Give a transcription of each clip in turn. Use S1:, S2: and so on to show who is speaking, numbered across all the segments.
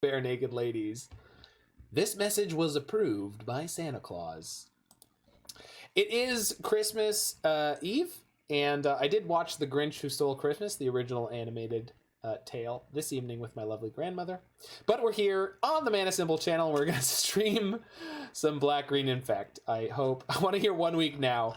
S1: bare naked ladies. This message was approved by Santa Claus. It is Christmas Eve, and I did watch The Grinch Who Stole Christmas, the original animated tale, this evening with my lovely grandmother. But we're here on the Mana Symbol channel, and we're going to stream some Black-Green Infect. I want to hear 1 week now.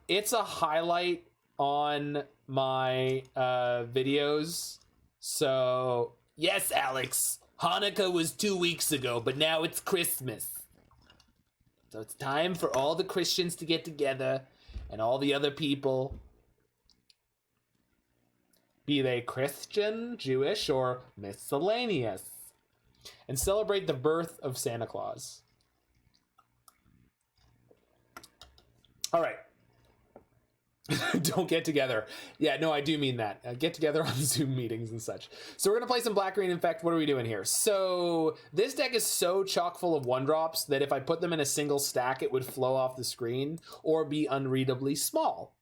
S1: It's a highlight on my videos. So, yes, Alex, Hanukkah was 2 weeks ago, but now it's Christmas. So it's time for all the Christians to get together and all the other people, be they Christian, Jewish, or miscellaneous, and celebrate the birth of Santa Claus. All right. Don't get together. Yeah, no, I do mean that. Get together on Zoom meetings and such. So we're going to play some Black-Green Infect. What are we doing here? So this deck is so chock full of 1-drops that if I put them in a single stack, it would flow off the screen or be unreadably small.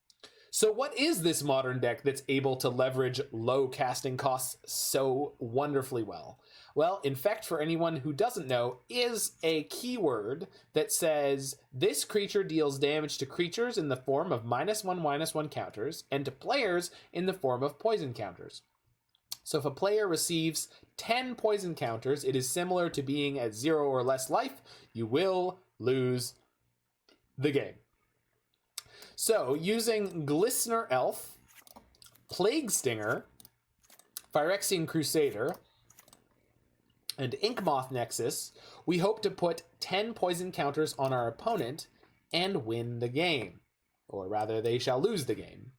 S1: So what is this modern deck that's able to leverage low casting costs so wonderfully well? Well, Infect, for anyone who doesn't know, is a keyword that says this creature deals damage to creatures in the form of -1/-1 counters and to players in the form of poison counters. So if a player receives 10 poison counters, it is similar to being at 0 or less life. You will lose the game. So using Glistener Elf, Plague Stinger, Phyrexian Crusader, and Inkmoth Nexus, we hope to put 10 poison counters on our opponent and win the game. Or rather, they shall lose the game.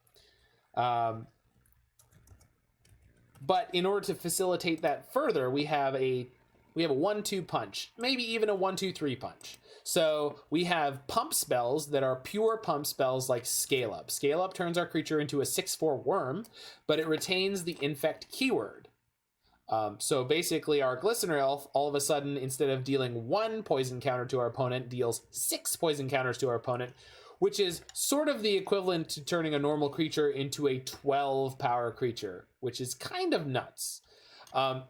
S1: But in order to facilitate that further, we have a 1-2 punch, maybe even a 1-2-3 punch. So we have pump spells that are pure pump spells like Scale Up. Scale Up turns our creature into a 6/4 worm, but it retains the Infect keyword. So basically our Glistener Elf, all of a sudden, instead of dealing 1 poison counter to our opponent, deals 6 poison counters to our opponent, which is sort of the equivalent to turning a normal creature into a 12 power creature, which is kind of nuts.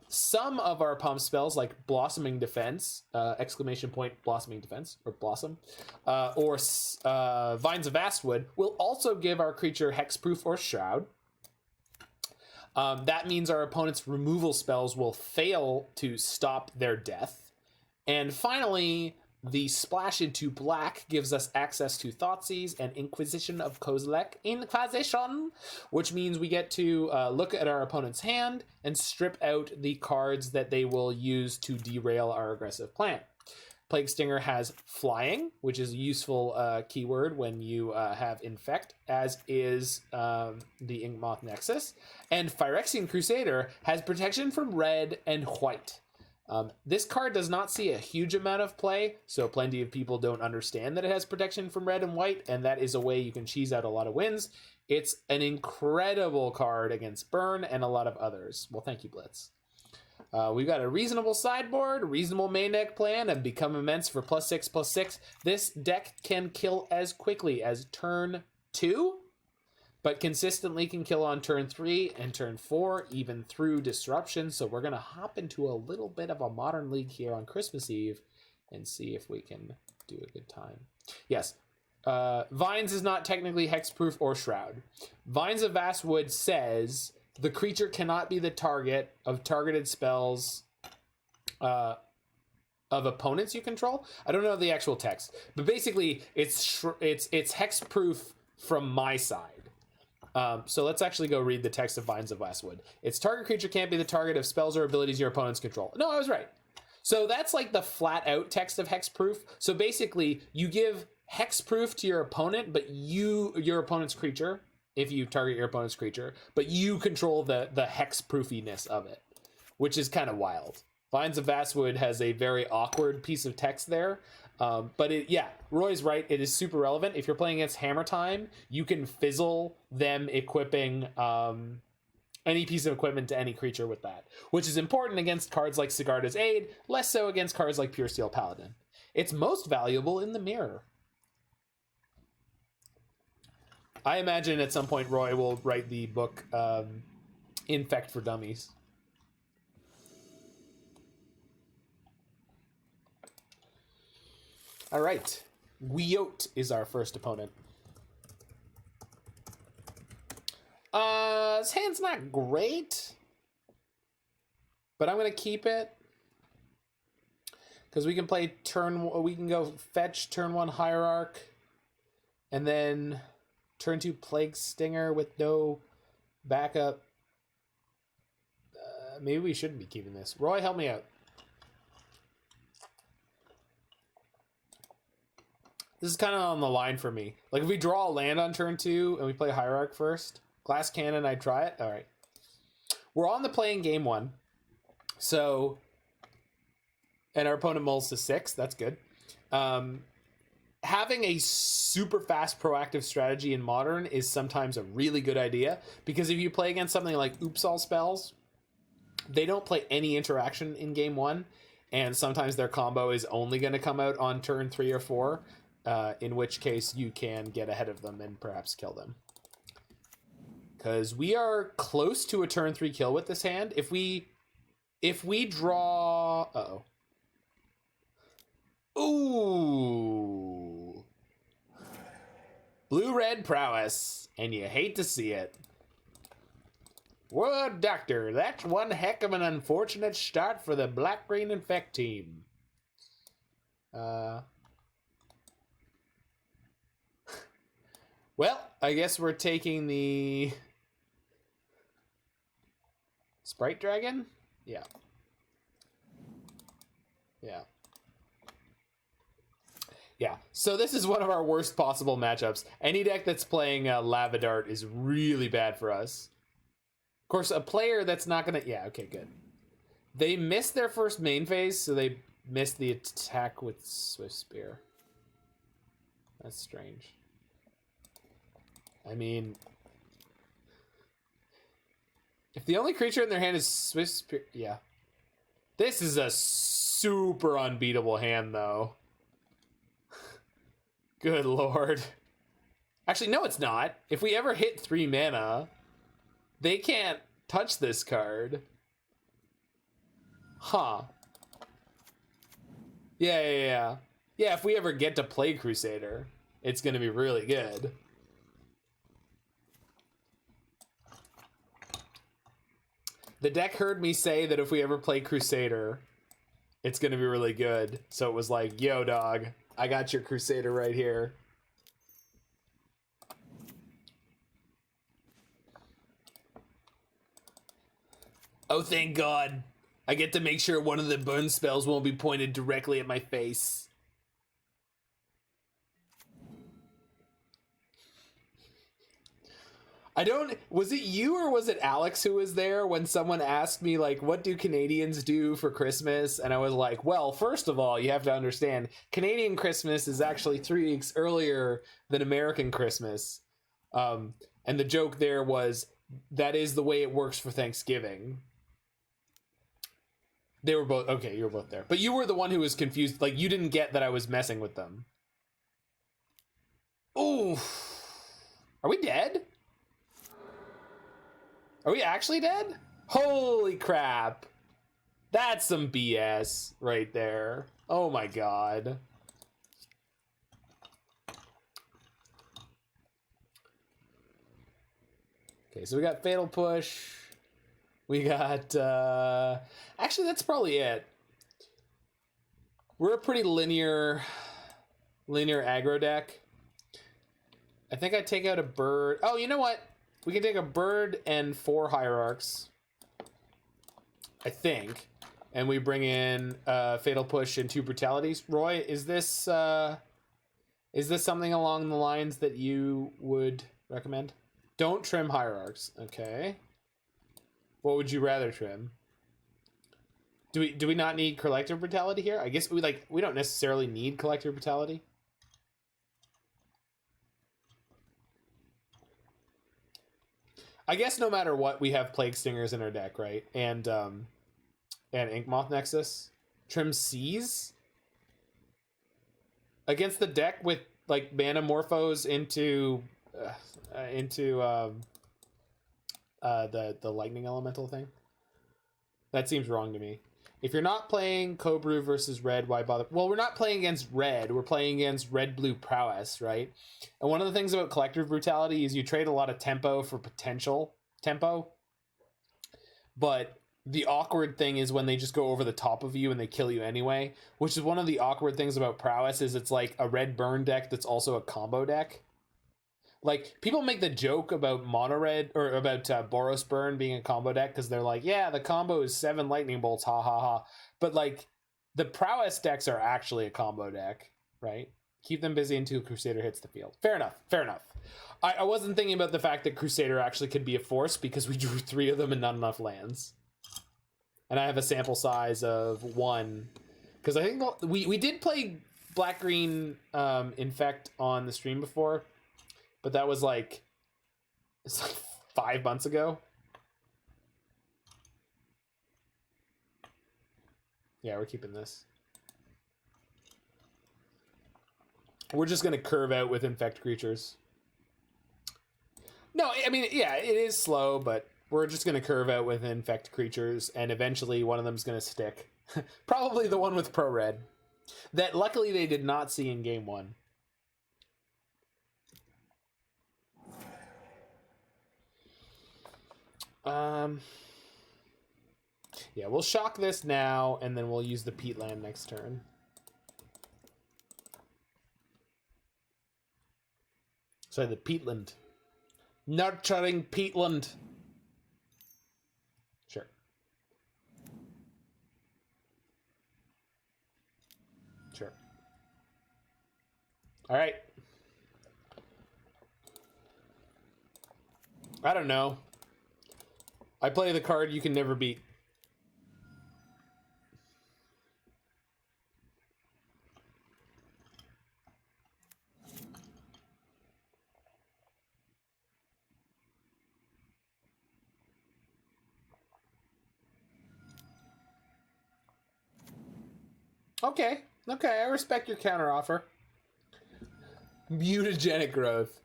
S1: Some of our pump spells, like Blossoming Defense, Blossoming Defense, or Blossom, or Vines of Vastwood, will also give our creature Hexproof or Shroud. That means our opponent's removal spells will fail to stop their death. And finally, the Splash into Black gives us access to Thoughtseize and Inquisition of Kozilek. Inquisition! Which means we get to look at our opponent's hand and strip out the cards that they will use to derail our aggressive plan. Plague Stinger has Flying, which is a useful keyword when you have Infect, as is the Inkmoth Nexus. And Phyrexian Crusader has protection from red and white. This card does not see a huge amount of play, so plenty of people don't understand that it has protection from red and white, and that is a way you can cheese out a lot of wins. It's an incredible card against Burn and a lot of others. Well, thank you, Blitz. We've got a reasonable sideboard, reasonable main deck plan, and become immense for +6/+6. This deck can kill as quickly as turn 2, but consistently can kill on turn 3 and turn 4, even through disruption. So we're going to hop into a little bit of a modern league here on Christmas Eve and see if we can do a good time. Yes, Vines is not technically Hexproof or Shroud. Vines of Vastwood says the creature cannot be the target of targeted spells of opponents you control. I don't know the actual text, but basically it's hexproof from my side. So let's actually go read the text of Vines of Vastwood. Its target creature can't be the target of spells or abilities your opponents control. No, I was right. So that's like the flat out text of hexproof. So basically you give hexproof to your opponent, but your opponent's creature, if you target your opponent's creature, but you control the hex proofiness of it, which is kind of wild. Vines of Vastwood has a very awkward piece of text there, but Roy's right. It is super relevant. If you're playing against Hammer Time, you can fizzle them equipping any piece of equipment to any creature with that, which is important against cards like Sigarda's Aid, less so against cards like Pure Steel Paladin. It's most valuable in the mirror. I imagine at some point Roy will write the book Infect for Dummies. All right. Wyote is our first opponent. His hand's not great, but I'm gonna keep it because we can play we can go fetch turn 1 Hierarch, and then turn 2 Plague Stinger with no backup. Maybe we shouldn't be keeping this. Roy, help me out. This is kind of on the line for me. Like, if we draw a land on turn 2 and we play Hierarch first, Glass Cannon, I try it. All right. We're on the playing game 1. So, and our opponent mulls to 6. That's good. Having a super fast proactive strategy in Modern is sometimes a really good idea, because if you play against something like Oops All Spells, they don't play any interaction in game 1, and sometimes their combo is only going to come out on turn 3 or 4, in which case you can get ahead of them and perhaps kill them. Because we are close to a turn 3 kill with this hand. If we draw... Uh-oh. Ooh. Blue-red prowess, and you hate to see it. Wood Doctor, that's one heck of an unfortunate start for the black-green Infect team. Well, I guess we're taking the Sprite Dragon? Yeah. Yeah. Yeah, so this is one of our worst possible matchups. Any deck that's playing Lava Dart is really bad for us. Of course, a player that's not going to... Yeah, okay, good. They missed their first main phase, so they missed the attack with Swift Spear. That's strange. I mean... if the only creature in their hand is Swift Spear... Yeah. This is a super unbeatable hand, though. Good lord. Actually, no, it's not. If we ever hit 3 mana, they can't touch this card. Huh. Yeah. Yeah, if we ever get to play Crusader, it's going to be really good. The deck heard me say that if we ever play Crusader, it's going to be really good. So it was like, yo, dog, I got your Crusader right here. Oh, thank God. I get to make sure one of the burn spells won't be pointed directly at my face. Was it you or was it Alex who was there when someone asked me, like, what do Canadians do for Christmas? And I was like, well, first of all, you have to understand, Canadian Christmas is actually 3 weeks earlier than American Christmas. And the joke there was, that is the way it works for Thanksgiving. They were both, okay, you were both there. But you were the one who was confused, like, you didn't get that I was messing with them. Ooh. Are we dead? Are we actually dead? Holy crap. That's some BS right there. Oh my god. Okay, so we got Fatal Push. We got... actually, that's probably it. We're a pretty linear aggro deck. I think I take out a bird. Oh, you know what? We can take a bird and 4 Hierarchs, I think, and we bring in Fatal Push and 2 Brutalities. Roy, is this something along the lines that you would recommend? Don't trim Hierarchs. Okay. What would you rather trim? Do we not need Collective Brutality here? I guess we don't necessarily need Collective Brutality. I guess no matter what, we have Plague Stingers in our deck, right? And Inkmoth Nexus. Trim Seize? Against the deck with, like, Mana Morphos into the Lightning Elemental thing? That seems wrong to me. if you're not playing Cobrew versus red, why bother? Well, we're not playing against red. We're playing against red-blue prowess, right? And one of the things about Collective Brutality is you trade a lot of tempo for potential tempo. But the awkward thing is when they just go over the top of you and they kill you anyway, which is one of the awkward things about prowess is it's like a red burn deck that's also a combo deck. Like, people make the joke about mono red or about Boros Burn being a combo deck because they're like, yeah, the combo is 7 lightning bolts, ha ha ha. But like, the prowess decks are actually a combo deck, right? Keep them busy until Crusader hits the field. Fair enough, fair enough. I wasn't thinking about the fact that Crusader actually could be a force because we drew 3 of them and not enough lands. And I have a sample size of 1. Because I think we did play black-green Infect on the stream before. But that was like, it's like 5 months ago. Yeah, we're keeping this. We're just going to curve out with Infect creatures. No, I mean, yeah, it is slow, but we're just going to curve out with Infect creatures, and eventually one of them's going to stick. Probably the one with Pro Red. That luckily they did not see in game 1. Yeah, we'll shock this now, and then we'll use the Peatland next turn. Sorry, the Peatland. Nurturing Peatland. Sure. Sure. All right. I don't know. I play the card you can never beat. Okay, I respect your counteroffer. Mutagenic Growth.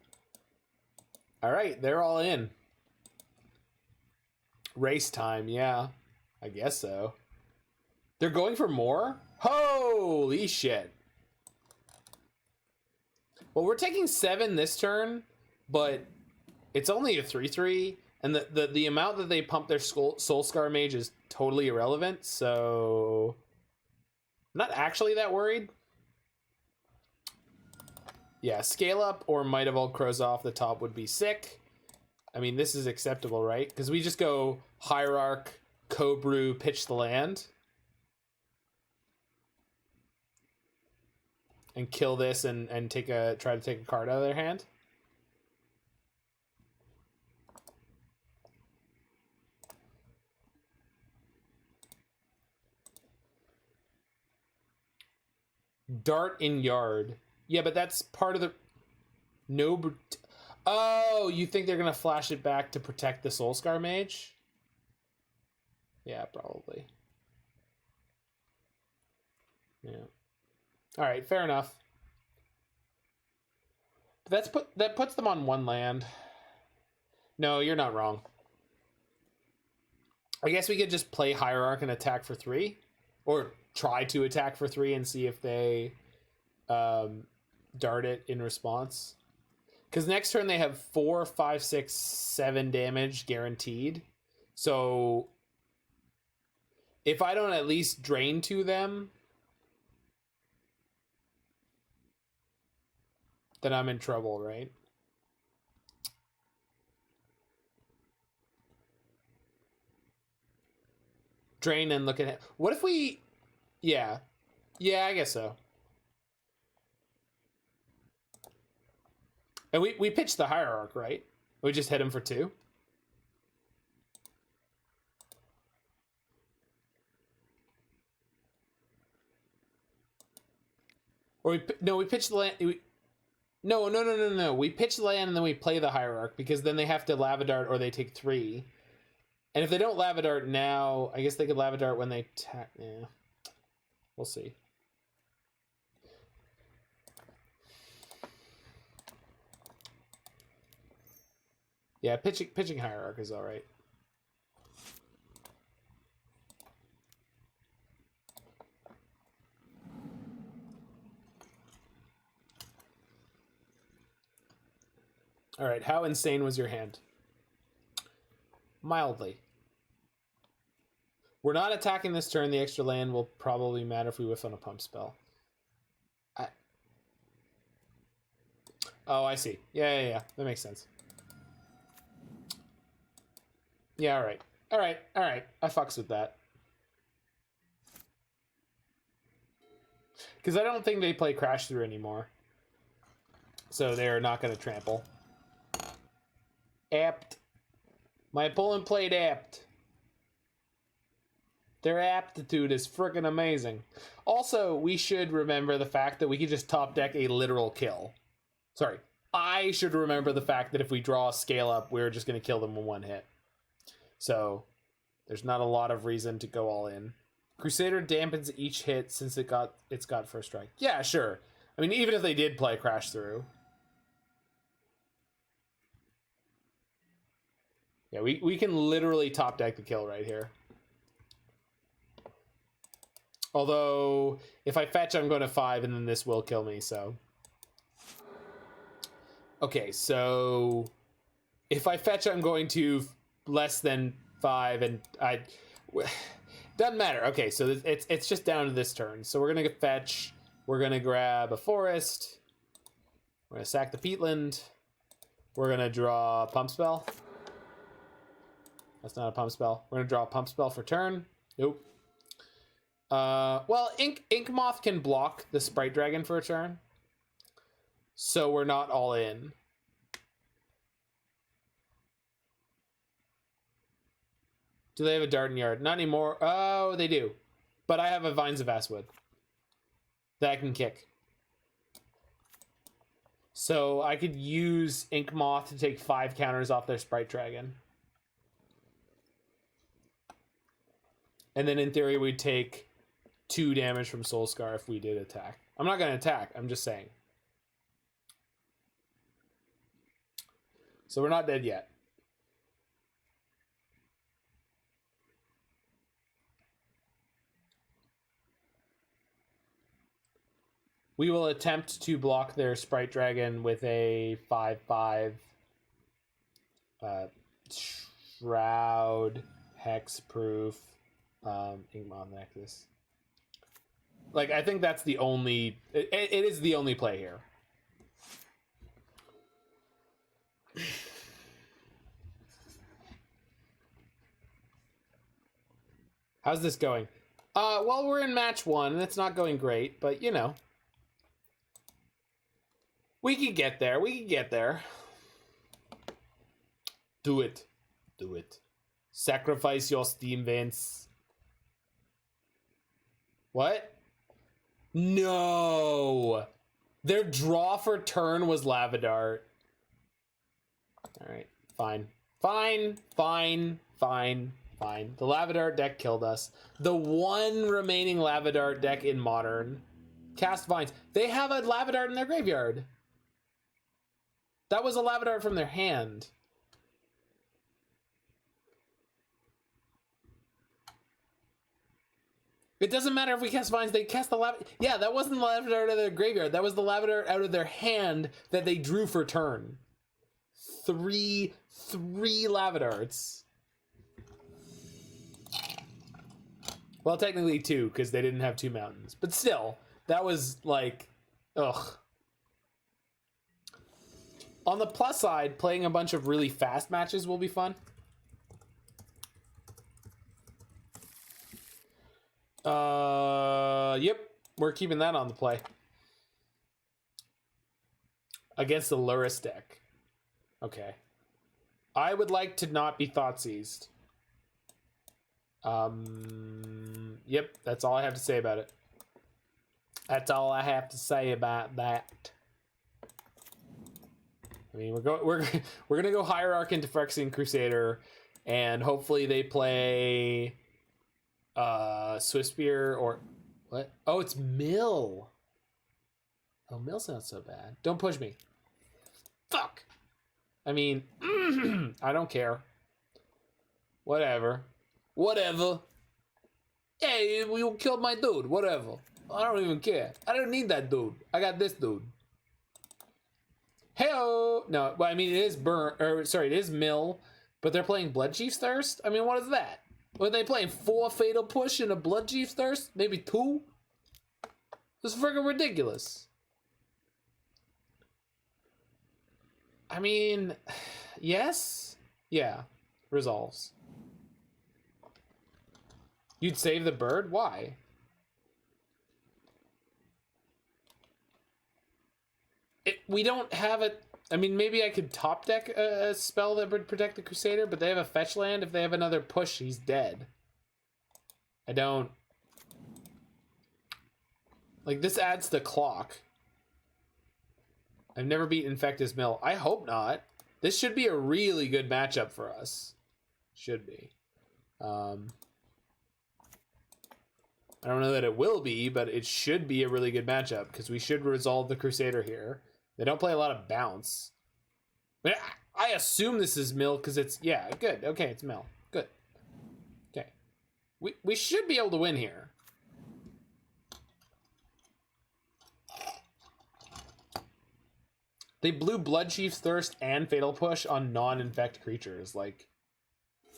S1: All right, they're all in. Race time, yeah. I guess so. They're going for more? Holy shit. Well, we're taking 7 this turn, but it's only a 3/3, and the amount that they pump their Soulscar Mage is totally irrelevant, so I'm not actually that worried. Yeah, Scale Up or Might of Old Krosa off the top would be sick. I mean, this is acceptable, right? Because we just go Hierarch, Cobrew, pitch the land. And kill this and try to take a card out of their hand. Dart in yard. Yeah, but that's part of the... No... Oh, you think they're going to flash it back to protect the Soulscar Mage? Yeah, probably. Yeah. All right, fair enough. That puts them on 1 land. No, you're not wrong. I guess we could just play Hierarch and attack for 3, or try to attack for 3 and see if they dart it in response. Because next turn they have 4, 5, 6, 7 damage guaranteed. So if I don't at least drain to them, then I'm in trouble, right? Drain and look at it. What if we... Yeah. Yeah, I guess so. And we pitched the Hierarch, right? We just hit him for 2. Or we pitched the land... No. We pitch the land and then we play the Hierarch because then they have to Lava Dart or they take 3. And if they don't Lava Dart now, I guess they could Lava Dart when they attack. Yeah. We'll see. Yeah, pitching Hierarch is all right. All right, how insane was your hand? Mildly. We're not attacking this turn. The extra land will probably matter if we whiff on a pump spell. Oh, I see. Yeah. That makes sense. Yeah, all right. I fucks with that. Because I don't think they play Crash Through anymore. So they're not going to trample. Apt. My opponent played Apt. Their aptitude is freaking amazing. Also, we should remember the fact that we could just top deck a literal kill. Sorry, I should remember the fact that if we draw a scale up, we're just going to kill them in one hit. So, there's not a lot of reason to go all in. Crusader dampens each hit since it's got first strike. Yeah, sure. I mean, even if they did play Crash Through. Yeah, we can literally top deck the kill right here. Although, if I fetch, I'm going to 5, and then this will kill me, so... Okay, so... If I fetch, I'm going to less than 5, and I... Doesn't matter. Okay, so it's just down to this turn. So we're going to fetch. We're going to grab a forest. We're going to sack the peatland. We're going to draw a pump spell. That's not a pump spell. We're going to draw a pump spell for turn. Nope. Well, Inkmoth can block the Sprite Dragon for a turn. So we're not all in. Do they have a Darting Yard? Not anymore. Oh, they do. But I have a Vines of Vastwood that I can kick. So I could use Inkmoth to take 5 counters off their Sprite Dragon. And then in theory, we'd take 2 damage from Soulscar if we did attack. I'm not going to attack. I'm just saying. So we're not dead yet. We will attempt to block their Sprite Dragon with a 5/5 Shroud, Hexproof, Inkmoth Nexus. Like, I think that's the only... It is the only play here. How's this going? Well, we're in match 1, and it's not going great, but, you know. We can get there. We can get there. Do it. Do it. Sacrifice your steam vents. What? No. Their draw for turn was Lavadart. Alright. Fine. Fine. The Lavadart deck killed us. The one remaining Lavadart deck in Modern. Cast Vines. They have a Lavadart in their graveyard. That was a Lavadart from their hand. It doesn't matter if we cast Vines, they cast the Lavadart. Yeah, that wasn't the Lavadart out of their graveyard. That was the Lavadart out of their hand that they drew for turn. Three Lavadarts. Well, technically 2, because they didn't have 2 mountains. But still, that was like, ugh. On the plus side, playing a bunch of really fast matches will be fun. Yep, we're keeping that on the play. Against the Luris deck. Okay. I would like to not be Thoughtseized. Yep, that's all I have to say about it. That's all I have to say about that. I mean, we're gonna go Hierarch into Phyrexian Crusader, and hopefully they play Swiftspear or what? Oh, it's Mill. Oh, Mill's not so bad. Don't push me. Fuck. I mean, I don't care. Whatever. Hey, you killed my dude. Whatever. I don't even care. I don't need that dude. I got this dude. Heyo! No, well, I mean, it is it is Mill, but they're playing Bloodchief's Thirst? I mean, what is that? What are they playing? 4 Fatal Push and a Bloodchief's Thirst? Maybe 2? This is friggin' ridiculous. I mean, yes? Yeah, resolves. You'd save the bird? Why? We don't have it. I mean, maybe I could top deck a spell that would protect the Crusader, but they have a fetch land. If they have another push, he's dead. I don't... Like, this adds the clock. I've never beat Infect as Mill. I hope not. This should be a really good matchup for us. Should be. I don't know that it will be, but it should be a really good matchup because we should resolve the Crusader here. They don't play a lot of bounce. I assume this is Mill because it's... Yeah, good. Okay, it's Mill. Good. Okay. We should be able to win here. They blew Bloodchief's Thirst and Fatal Push on non-infect creatures. Like,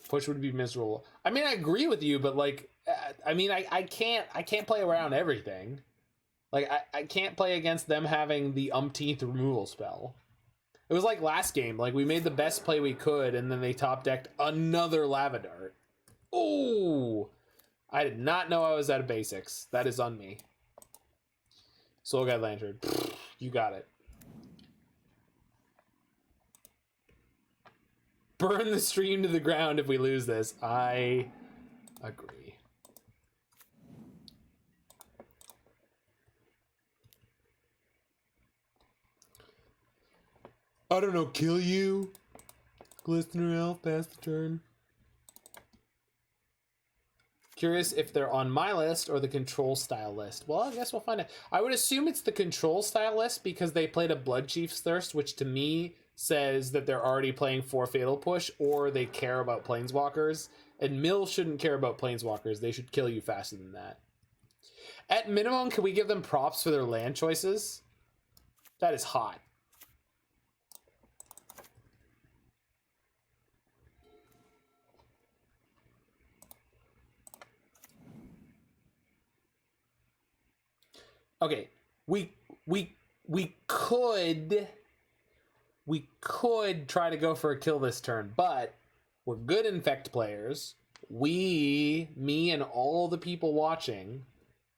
S1: push would be miserable. I mean, I agree with you, but like, I mean, I can't play around everything. Like, I can't play against them having the umpteenth removal spell. It was like last game. Like, we made the best play we could, and then they top decked another Lava Dart. Oh, I did not know I was out of basics. That is on me. Soul Guide Lantern. You got it. Burn the stream to the ground if we lose this. I agree. I don't know, kill you? Glistener Elf, pass the turn. Curious if they're on my list or the control style list. Well, I guess we'll find out. I would assume it's the control style list because they played a Bloodchief's Thirst, which to me says that they're already playing 4 Fatal Push or they care about Planeswalkers. And Mill shouldn't care about Planeswalkers. They should kill you faster than that. At minimum, can we give them props for their land choices? That is hot. Okay, we could try to go for a kill this turn, but we're good Infect players. Me and all the people watching,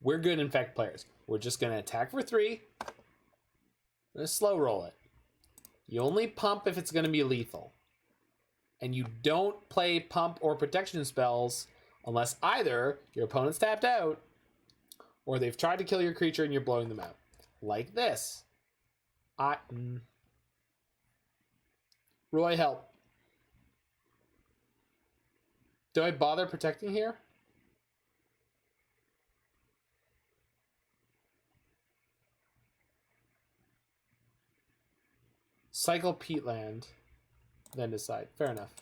S1: we're good Infect players. We're just gonna attack for 3. Gonna slow roll it. You only pump if it's gonna be lethal. And you don't play pump or protection spells unless either your opponent's tapped out or they've tried to kill your creature and you're blowing them out. Like this. Roy, help. Do I bother protecting here? Cycle Peatland. Then decide. Fair enough.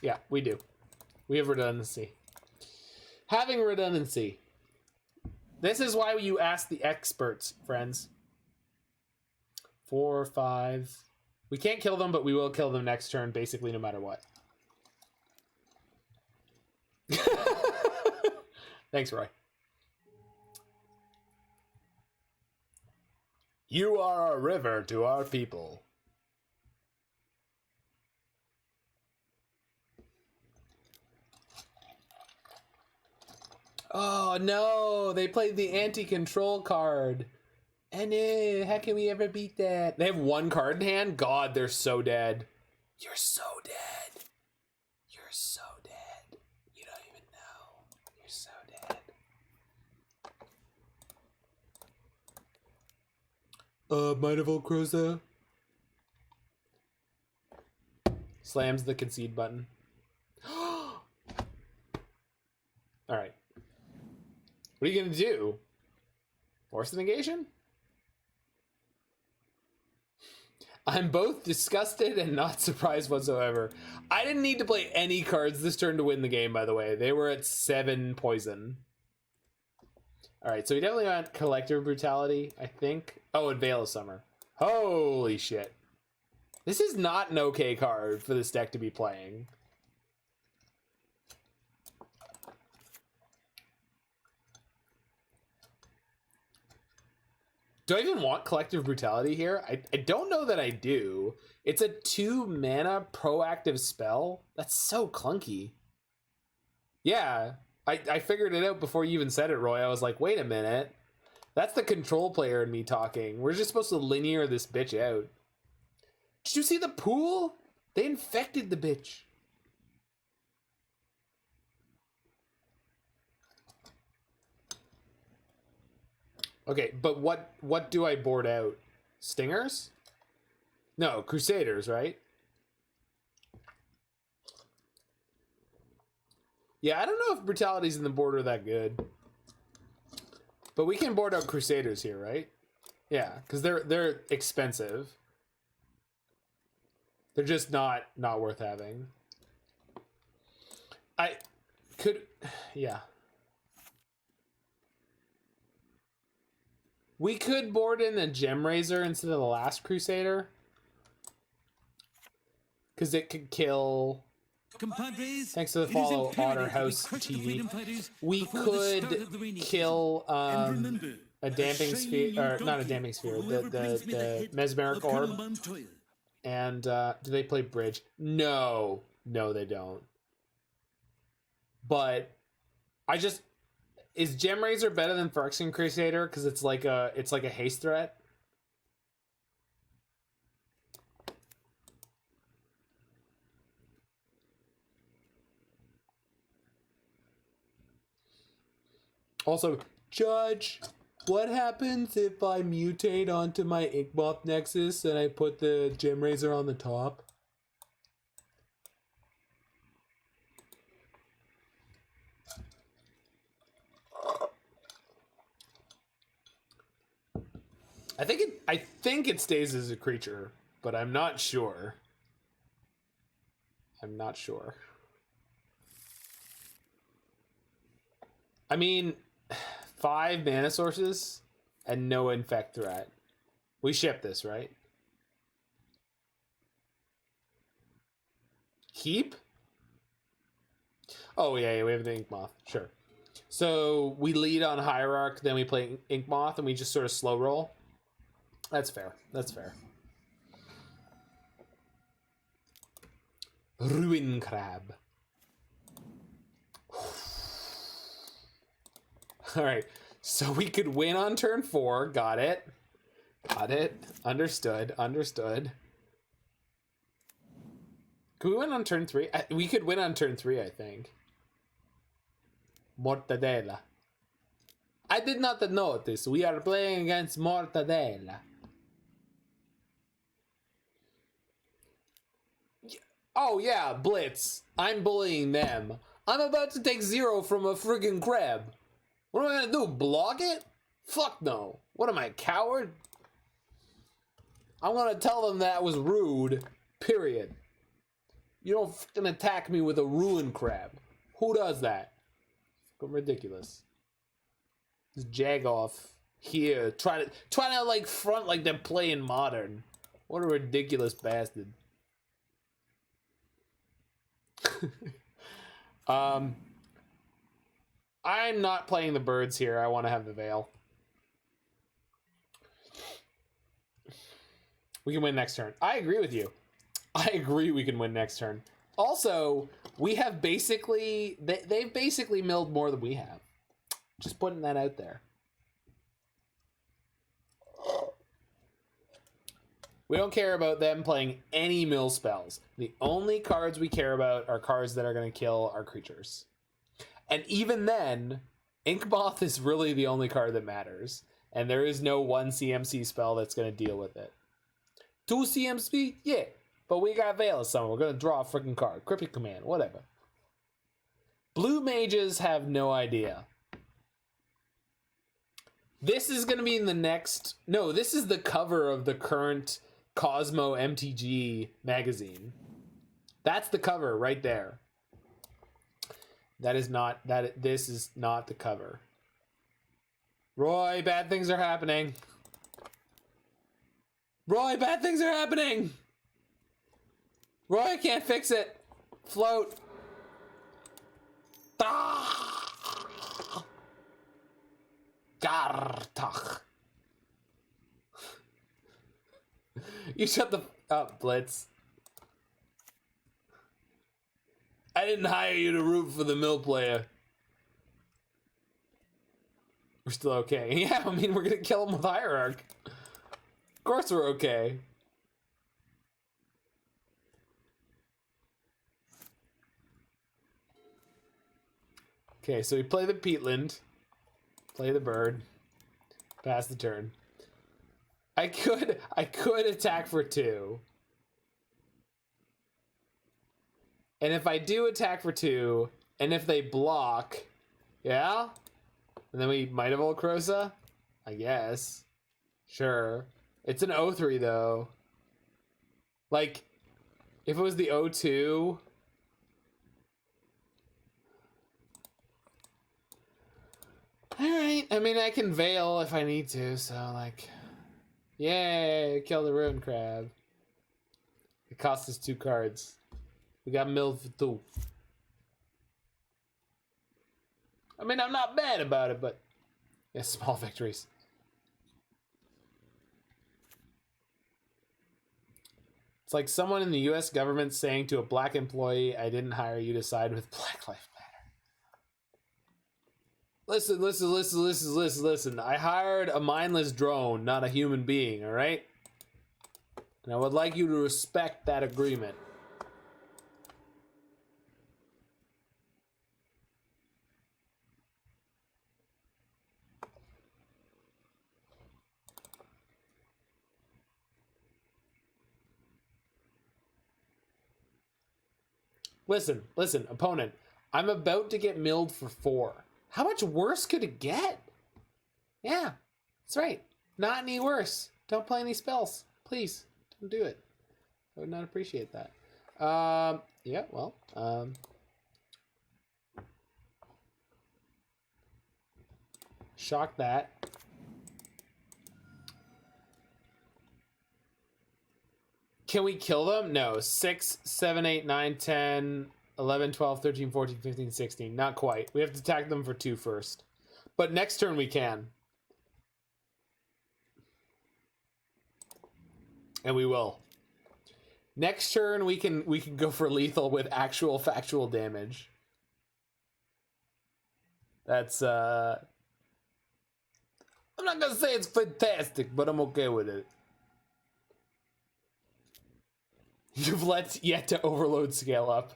S1: Yeah, we do. We have redundancy. Having redundancy. This is why you ask the experts, friends. 4, 5. We can't kill them, but we will kill them next turn, basically, no matter what. Thanks, Roy. You are a river to our people. Oh no, they played the anti-control card. And how can we ever beat that? They have 1 card in hand? God, they're so dead. You're so dead. You're so dead. You don't even know. You're so dead. Might of Old Krosa. Slams the concede button. Alright. What are you gonna do? Force the negation? I'm both disgusted and not surprised whatsoever. I didn't need to play any cards this turn to win the game, by the way. They were at 7 poison. All right, so we definitely want Collective Brutality, I think. Oh, and Veil of Summer. Holy shit. This is not an okay card for this deck to be playing. Do I even want Collective Brutality here? I don't know that I do. It's a 2 mana proactive spell. That's so clunky. Yeah, I figured it out before you even said it, Roy. I was like, wait a minute. That's the control player in me talking. We're just supposed to linear this bitch out. Did you see the pool? They infected the bitch. Okay, but what do I board out? Stingers? No, Crusaders, right? Yeah, I don't know if Brutality's in the board are that good. But we can board out Crusaders here, right? Yeah, because they're expensive. They're just not worth having. I could, yeah. We could board in a Gemrazer instead of the last Crusader. Because it could kill... Thanks to the follow, Otter House TV. We could kill a Damping Sphere, or not a Damping Sphere, the Mesmeric Orb. And do they play Bridge? No, they don't. But I just... Is Gemrazer better than Phyrexian Crusader? Because it's like a haste threat. Also, Judge, what happens if I mutate onto my Inkmoth Nexus and I put the Gemrazer on the top? I think it stays as a creature, but I'm not sure. I mean, 5 mana sources and no infect threat. We ship this, right? Keep? Oh yeah, we have the Inkmoth. Sure. So we lead on Hierarch, then we play Inkmoth, and we just sort of slow roll. That's fair. Ruin Crab. All right, so we could win on turn 4. Got it. Understood. Could we win on turn 3? We could win on turn 3, I think. Mortadella. I did not notice. We are playing against Mortadella. Oh yeah, Blitz. I'm bullying them. I'm about to take 0 from a friggin' crab. What am I gonna do? Block it? Fuck no. What am I, a coward? I'm gonna tell them that was rude. Period. You don't fucking attack me with a ruin crab. Who does that? Fucking ridiculous. This Jagoff here trying to like front like they're playing Modern. What a ridiculous bastard. I'm not playing the birds here. I want to have the Veil. We can win next turn. I agree with you. I agree we can win next turn. Also, we have basically... They've basically milled more than we have. Just putting that out there. We don't care about them playing any mill spells. The only cards we care about are cards that are going to kill our creatures. And even then, Inkmoth is really the only card that matters. And there is no 1 CMC spell that's going to deal with it. 2 CMC? Yeah. But we got Veil of Summer. We're going to draw a freaking card. Cryptic Command. Whatever. Blue mages have no idea. This is going to be in the next... No, this is the cover of the current Cosmo MTG magazine. That's the cover right there. This is not the cover. Roy, bad things are happening. Roy, bad things are happening. Roy, I can't fix it. Float. Ah! Gartach. You shut the up, Blitz. I didn't hire you to root for the mill player. We're still okay. Yeah, I mean, we're gonna kill him with Hierarch. Of course we're okay. Okay, so we play the Peatland. Play the bird. Pass the turn. I could attack for 2. And if I do attack for 2, and if they block, yeah? And then we Might of Old Krosa? I guess. Sure. It's an 0-3 though. Like, if it was the 0-2... Alright, I mean, I can Veil if I need to, so, like... Yay, kill the Ruin Crab. It cost us 2 cards. We got milled for 2. I mean, I'm not mad about it, but... Yeah, small victories. It's like someone in the US government saying to a black employee, I didn't hire you to side with Black Lives Matter. Listen. I hired a mindless drone, not a human being, alright? And I would like you to respect that agreement. Listen, opponent. I'm about to get milled for 4. How much worse could it get? Yeah, that's right. Not any worse. Don't play any spells. Please, don't do it. I would not appreciate that. Yeah, well, shock that. Can we kill them? No. 6, 7, 8, 9, 10, 11, 12, 13, 14, 15, 16. Not quite. We have to attack them for 2 first. But next turn we can. And we will. Next turn we can go for lethal with actual factual damage. That's I'm not gonna say it's fantastic, but I'm okay with it. You've yet to overload scale up.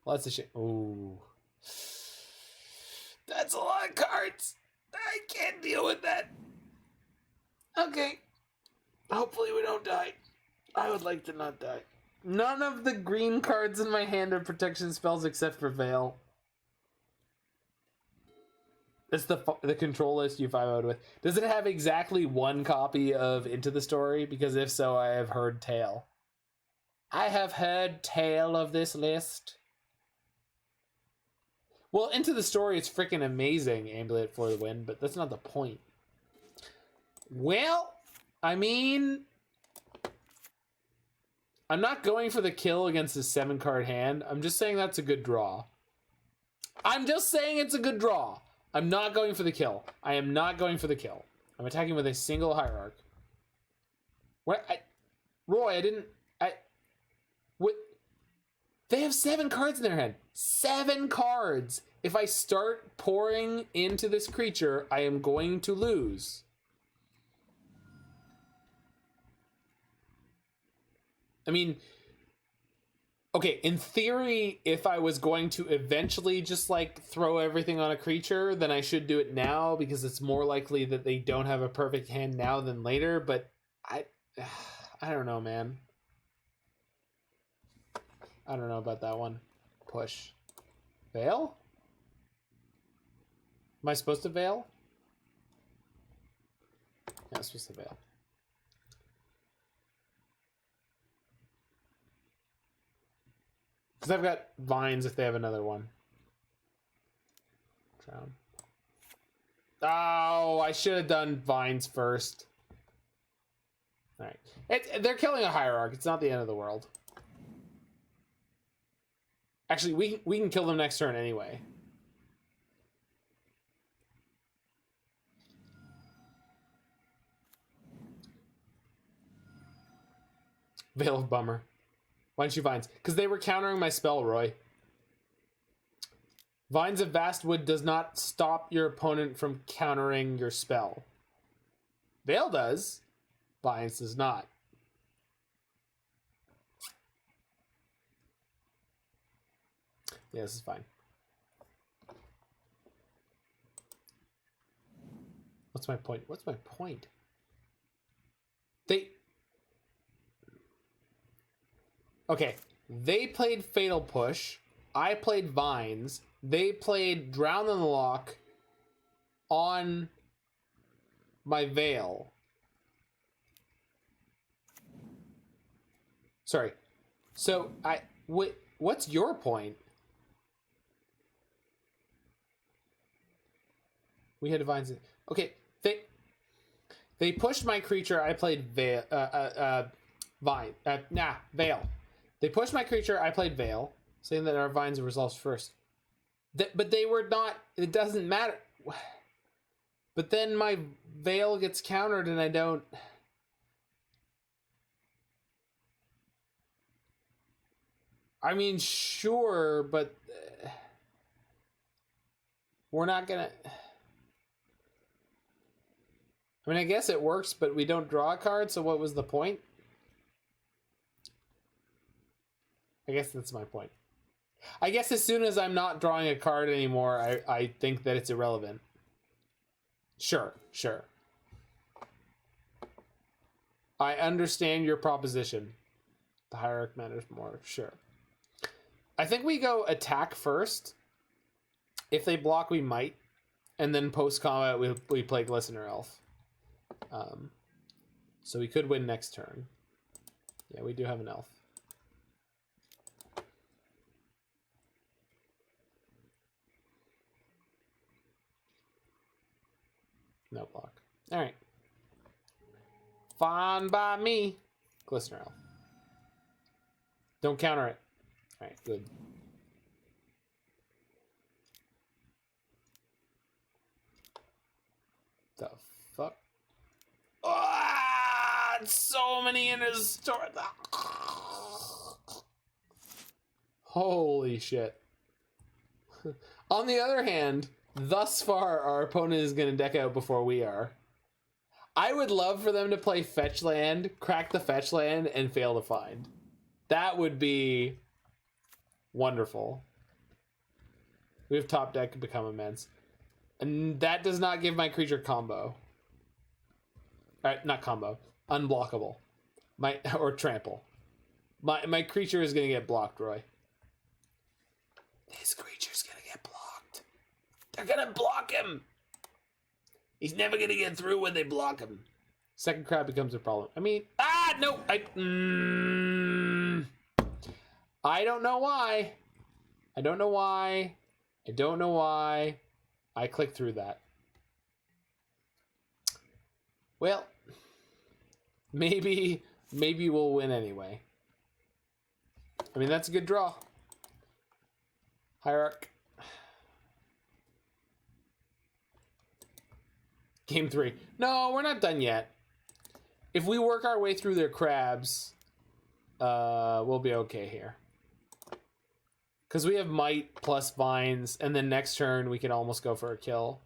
S1: Lots of shit. Ooh. That's a lot of cards. I can't deal with that. Okay. Hopefully we don't die. I would like to not die. None of the green cards in my hand are protection spells except for Veil. It's the control list you 5-0'd with. Does it have exactly 1 copy of Into the Story? Because if so, I have heard tale. I have heard tale of this list. Well, Into the Story is freaking amazing, Amulet for the win, but that's not the point. Well, I mean, I'm not going for the kill against a 7-card hand. I'm just saying that's a good draw. I'm just saying it's a good draw. I'm not going for the kill. I am not going for the kill. I'm attacking with a single Hierarch. What? Roy, I didn't... What? They have 7 cards in their hand. 7 cards. If I start pouring into this creature, I am going to lose. I mean, okay, in theory, if I was going to eventually just like throw everything on a creature, then I should do it now because it's more likely that they don't have a perfect hand now than later, but I don't know, man. I don't know about that one. Push. Veil? Am I supposed to Veil? Yeah, I'm supposed to Veil. Because I've got Vines if they have another one. Drown. Oh, I should have done Vines first. All right. They're killing a Hierarch. It's not the end of the world. Actually, we can kill them next turn anyway. Veil of Bummer. Why didn't you Vines? Because they were countering my spell, Roy. Vines of Vastwood does not stop your opponent from countering your spell. Veil does. Vines does not. Yeah, this is fine. What's my point? What's my point? Okay, they played Fatal Push. I played Vines. They played Drown in the Loch on my Veil. Sorry. So, what's your point? We had Vines. Okay, they pushed my creature. I played Veil. Veil. They pushed my creature, I played Veil, saying that our Vines resolves first. But they were not, it doesn't matter. But then my Veil gets countered and I don't... I mean, sure, but... we're not gonna... I mean, I guess it works, but we don't draw a card, so what was the point? I guess that's my point. I guess as soon as I'm not drawing a card anymore, I think that it's irrelevant. Sure. I understand your proposition. The Hierarch matters more, sure. I think we go attack first. If they block, we might. And then post-combat, we play Glistener Elf. So we could win next turn. Yeah, we do have an elf. No block. All right. Fine by me. Glistener Elf. Don't counter it. All right, good. The fuck? Ah, so many in his store. Holy shit. On the other hand, thus far, our opponent is going to deck out before we are. I would love for them to play fetch land, crack the fetch land, and fail to find. That would be wonderful. We have top deck become immense. And that does not give my creature combo. Not combo. Unblockable. Or trample. My creature is going to get blocked, Roy. His creature's going to get blocked. They're going to block him. He's never going to get through when they block him. Second crab becomes a problem. I mean, no. I don't know why. I don't know why I clicked through that. Well, maybe we'll win anyway. I mean, that's a good draw. Hierarch. Game 3. No, we're not done yet. If we work our way through their crabs, we'll be okay here. Because we have Might plus Vines, and then next turn we can almost go for a kill.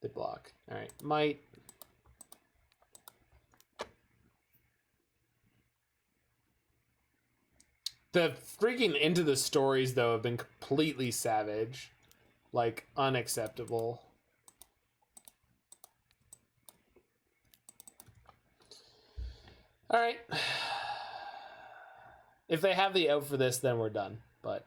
S1: They block. Alright, Might. The freaking Into the Stories, though, have been completely savage. Like, unacceptable. Alright. If they have the out for this, then we're done. But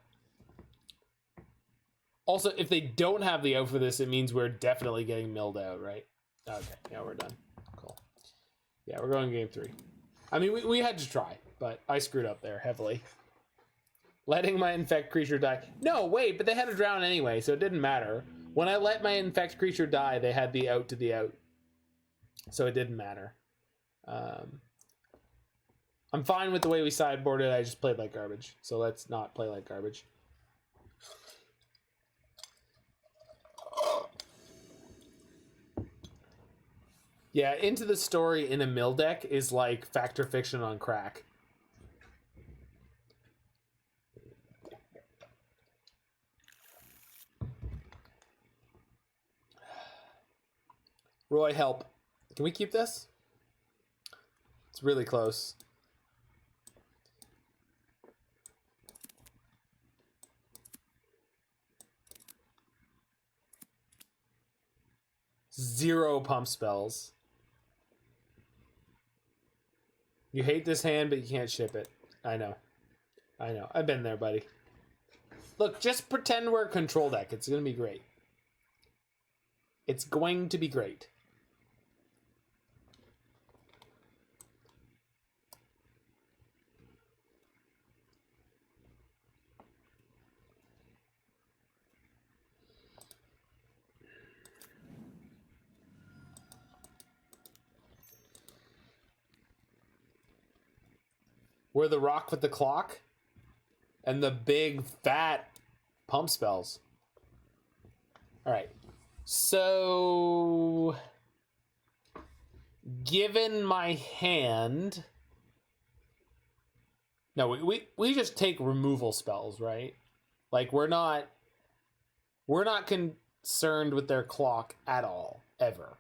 S1: also, if they don't have the out for this, it means we're definitely getting milled out, right? Okay, yeah, we're done. Cool. Yeah, we're going game 3. I mean, we had to try, but I screwed up there heavily. Letting my Infect creature die. No, wait, but they had to drown anyway, so it didn't matter. When I let my infect creature die, they had the out to the out. So it didn't matter. I'm fine with the way we sideboarded. I just played like garbage. So let's not play like garbage. Yeah, Into the Story in a mill deck is like Fact or Fiction on crack. Roy, help. Can we keep this? It's really close. Zero pump spells. You hate this hand, but you can't ship it. I know. I know. I've been there, buddy. Look, just pretend we're a control deck. It's going to be great. It's going to be great. We're the rock with the clock and the big fat pump spells. All right. So given my hand, no, we just take removal spells, right? Like we're not concerned with their clock at all, ever.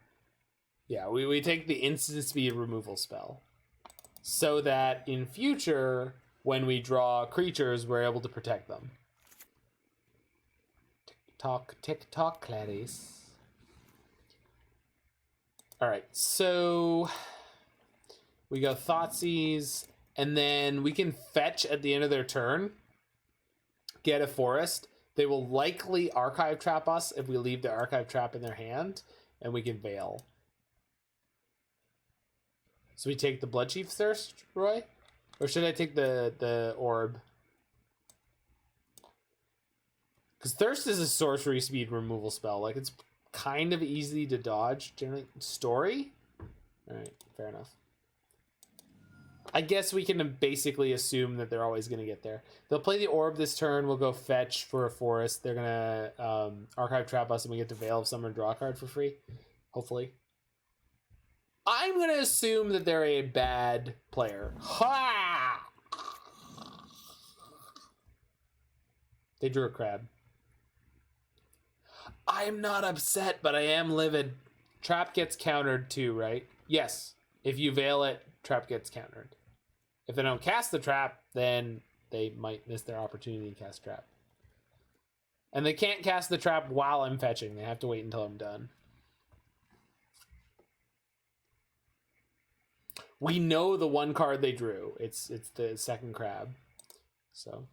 S1: Yeah, we take the instant speed removal spell. So that in future, when we draw creatures, we're able to protect them. Tick tock, Clarice. Alright, so we go Thoughtseize, and then we can fetch at the end of their turn, get a forest. They will likely archive trap us if we leave the archive trap in their hand, and we can Veil. So we take the Bloodchief Thirst, Roy? Or should I take the Orb? Because Thirst is a sorcery speed removal spell. Like, it's kind of easy to dodge. Generally, Story? Alright, fair enough. I guess we can basically assume that they're always going to get there. They'll play the Orb this turn. We'll go fetch for a forest. They're going to archive trap us, and we get to Veil of Summer and draw a card for free. Hopefully. I'm going to assume that they're a bad player. Ha! They drew a crab. I'm not upset, but I am livid. Trap gets countered too, right? Yes. If you Veil it, trap gets countered. If they don't cast the trap, then they might miss their opportunity to cast trap. And they can't cast the trap while I'm fetching. They have to wait until I'm done. We know the one card they drew. It's the second crab. So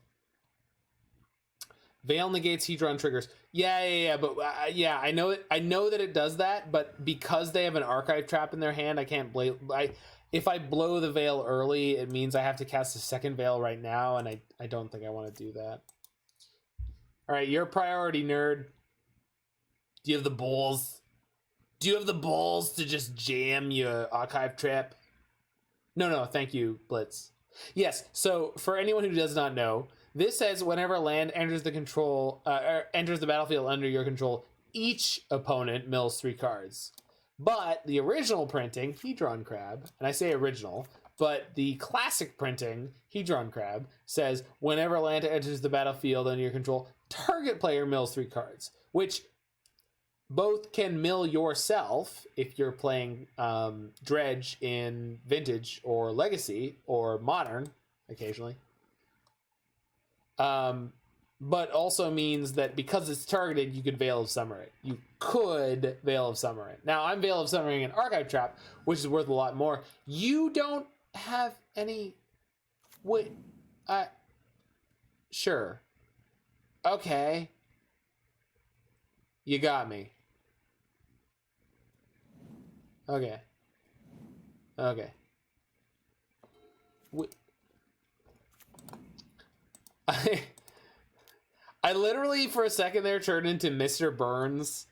S1: Veil negates Hedron triggers. Yeah. But yeah, I know it. I know that it does that. But because they have an archive trap in their hand, I can't blame. If I blow the Veil early, it means I have to cast a second Veil right now, and I don't think I want to do that. All right, your priority, nerd. Do you have the balls? Do you have the balls to just jam your archive trap? No, thank you, Blitz. Yes, so for anyone who does not know, this says whenever a land enters the enters the battlefield under your control, each opponent mills 3 cards. But the original printing, Hedron Crab, and I say original, but the classic printing, Hedron Crab, says whenever a land enters the battlefield under your control, target player mills 3 cards, which both can mill yourself if you're playing Dredge in Vintage or Legacy or Modern occasionally. But also means that because it's targeted, you could Veil of Summer it. You could Veil of Summer it. Now, I'm Veil of Summering an Archive Trap, which is worth a lot more. You don't have any... Wait, sure. Okay. You got me. Okay. I literally, for a second there, turned into Mr. Burns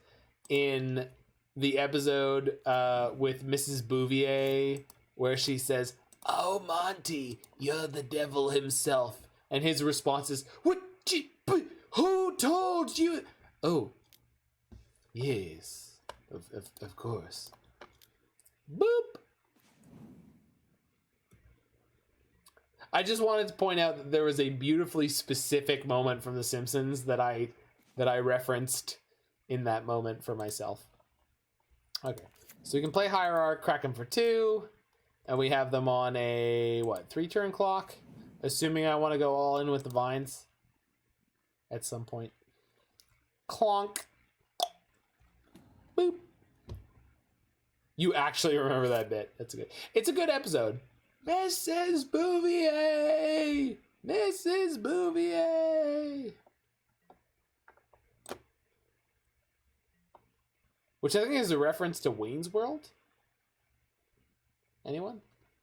S1: in the episode with Mrs. Bouvier, where she says, "Oh, Monty, you're the devil himself." And his response is, who told you? Oh, yes, of course. Boop. I just wanted to point out that there was a beautifully specific moment from The Simpsons that I referenced in that moment for myself. Okay, so we can play Hierarch, crack them for 2, and we have them on a 3-turn clock, assuming I want to go all in with the vines at some point. Clonk. Boop. You actually remember that bit. It's a good episode. Mrs. Bouvier! Mrs. Bouvier! Which I think is a reference to Wayne's World. Anyone?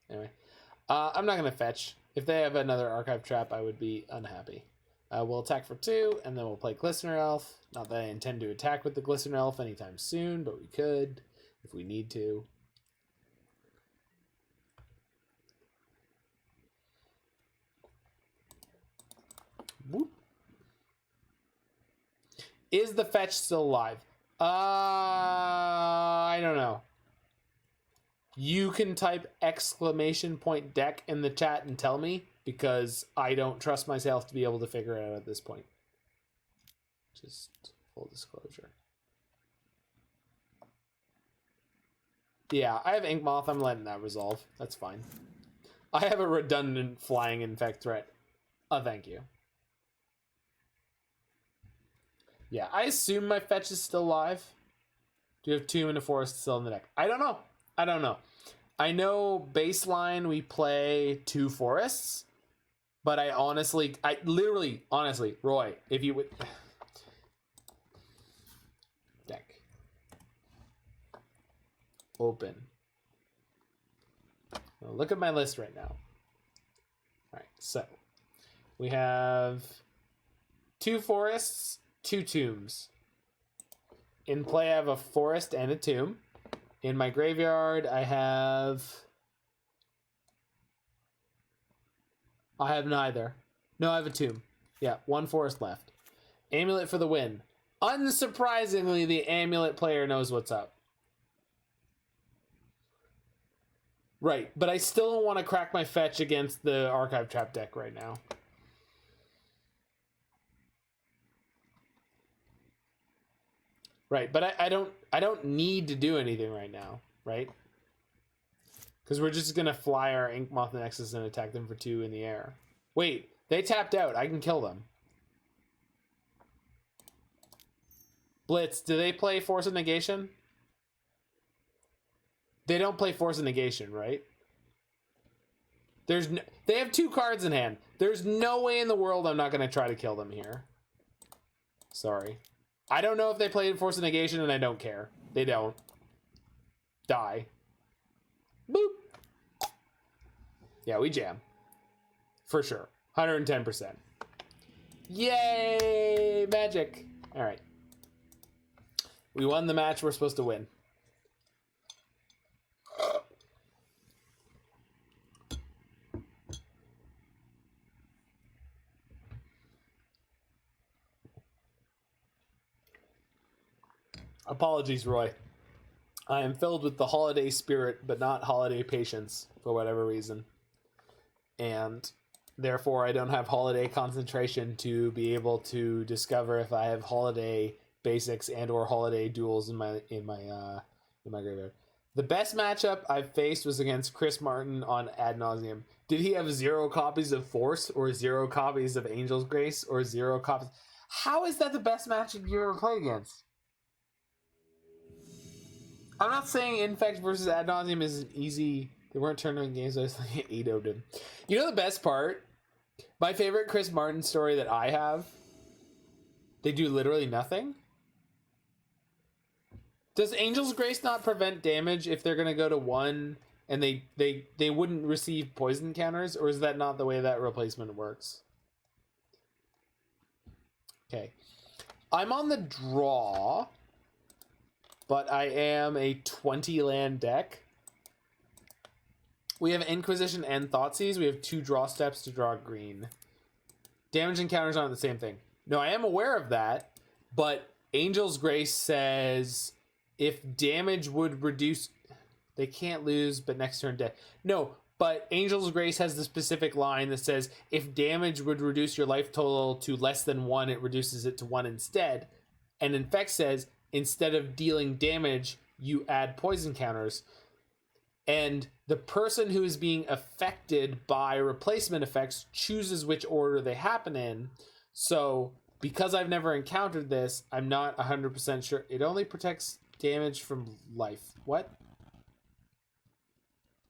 S1: Anyway. I'm not going to fetch. If they have another archive trap, I would be unhappy. We'll attack for 2, and then we'll play Glistener Elf. Not that I intend to attack with the Glistener Elf anytime soon, but we could if we need to. Whoop. Is the fetch still live? I don't know. You can type !deck in the chat and tell me, because I don't trust myself to be able to figure it out at this point. Just full disclosure. Yeah, I have Inkmoth. I'm letting that resolve. That's fine. I have a redundant flying infect threat. Oh, thank you. Yeah, I assume my fetch is still live. Do you have 2 in the forest still in the deck? I don't know. I know baseline we play 2 forests, but honestly, Roy, if you would... Deck. Open. Now look at my list right now. Alright, so we have 2 forests, 2 tombs. In play, I have a forest and a tomb. In my graveyard, I have neither. No, I have a tomb. Yeah, 1 forest left. Amulet for the win. Unsurprisingly, the amulet player knows what's up. Right, but I still don't want to crack my fetch against the archive trap deck right now. Right, but I don't need to do anything right now, right? Because we're just gonna fly our Inkmoth Nexus and attack them for 2 in the air. Wait, they tapped out. I can kill them. Blitz, do they play Force of Negation? They don't play Force of Negation, right? They have 2 cards in hand. There's no way in the world I'm not gonna try to kill them here. Sorry. I don't know if they played Force of Negation, and I don't care. They don't. Die. Boop. Yeah, we jam. For sure. 110%. Yay! Magic. All right. We won the match we're supposed to win. Apologies, Roy. I am filled with the holiday spirit, but not holiday patience, for whatever reason. And therefore, I don't have holiday concentration to be able to discover if I have holiday basics and or holiday duels in my graveyard. The best matchup I've faced was against Chris Martin on Ad Nauseam. Did he have 0 copies of Force, or 0 copies of Angel's Grace, or 0 copies? How is that the best matchup you ever played against? I'm not saying Infect versus Ad Nauseam is easy. They weren't tournament games. I was like 8 of them. You know the best part? My favorite Chris Martin story that I have. They do literally nothing. Does Angel's Grace not prevent damage if they're gonna go to 1 and they wouldn't receive poison counters, or is that not the way that replacement works? Okay. I'm on the draw, but I am a 20 land deck. We have Inquisition and Thoughtseize. We have 2 draw steps to draw green. Damage encounters aren't the same thing. No, I am aware of that, but Angel's Grace says if damage would reduce... They can't lose, but next turn dead. No, but Angel's Grace has the specific line that says if damage would reduce your life total to less than 1, it reduces it to 1 instead. And Infect says instead of dealing damage, you add poison counters. And the person who is being affected by replacement effects chooses which order they happen in. So because I've never encountered this, I'm not 100% sure. It only protects damage from life. What?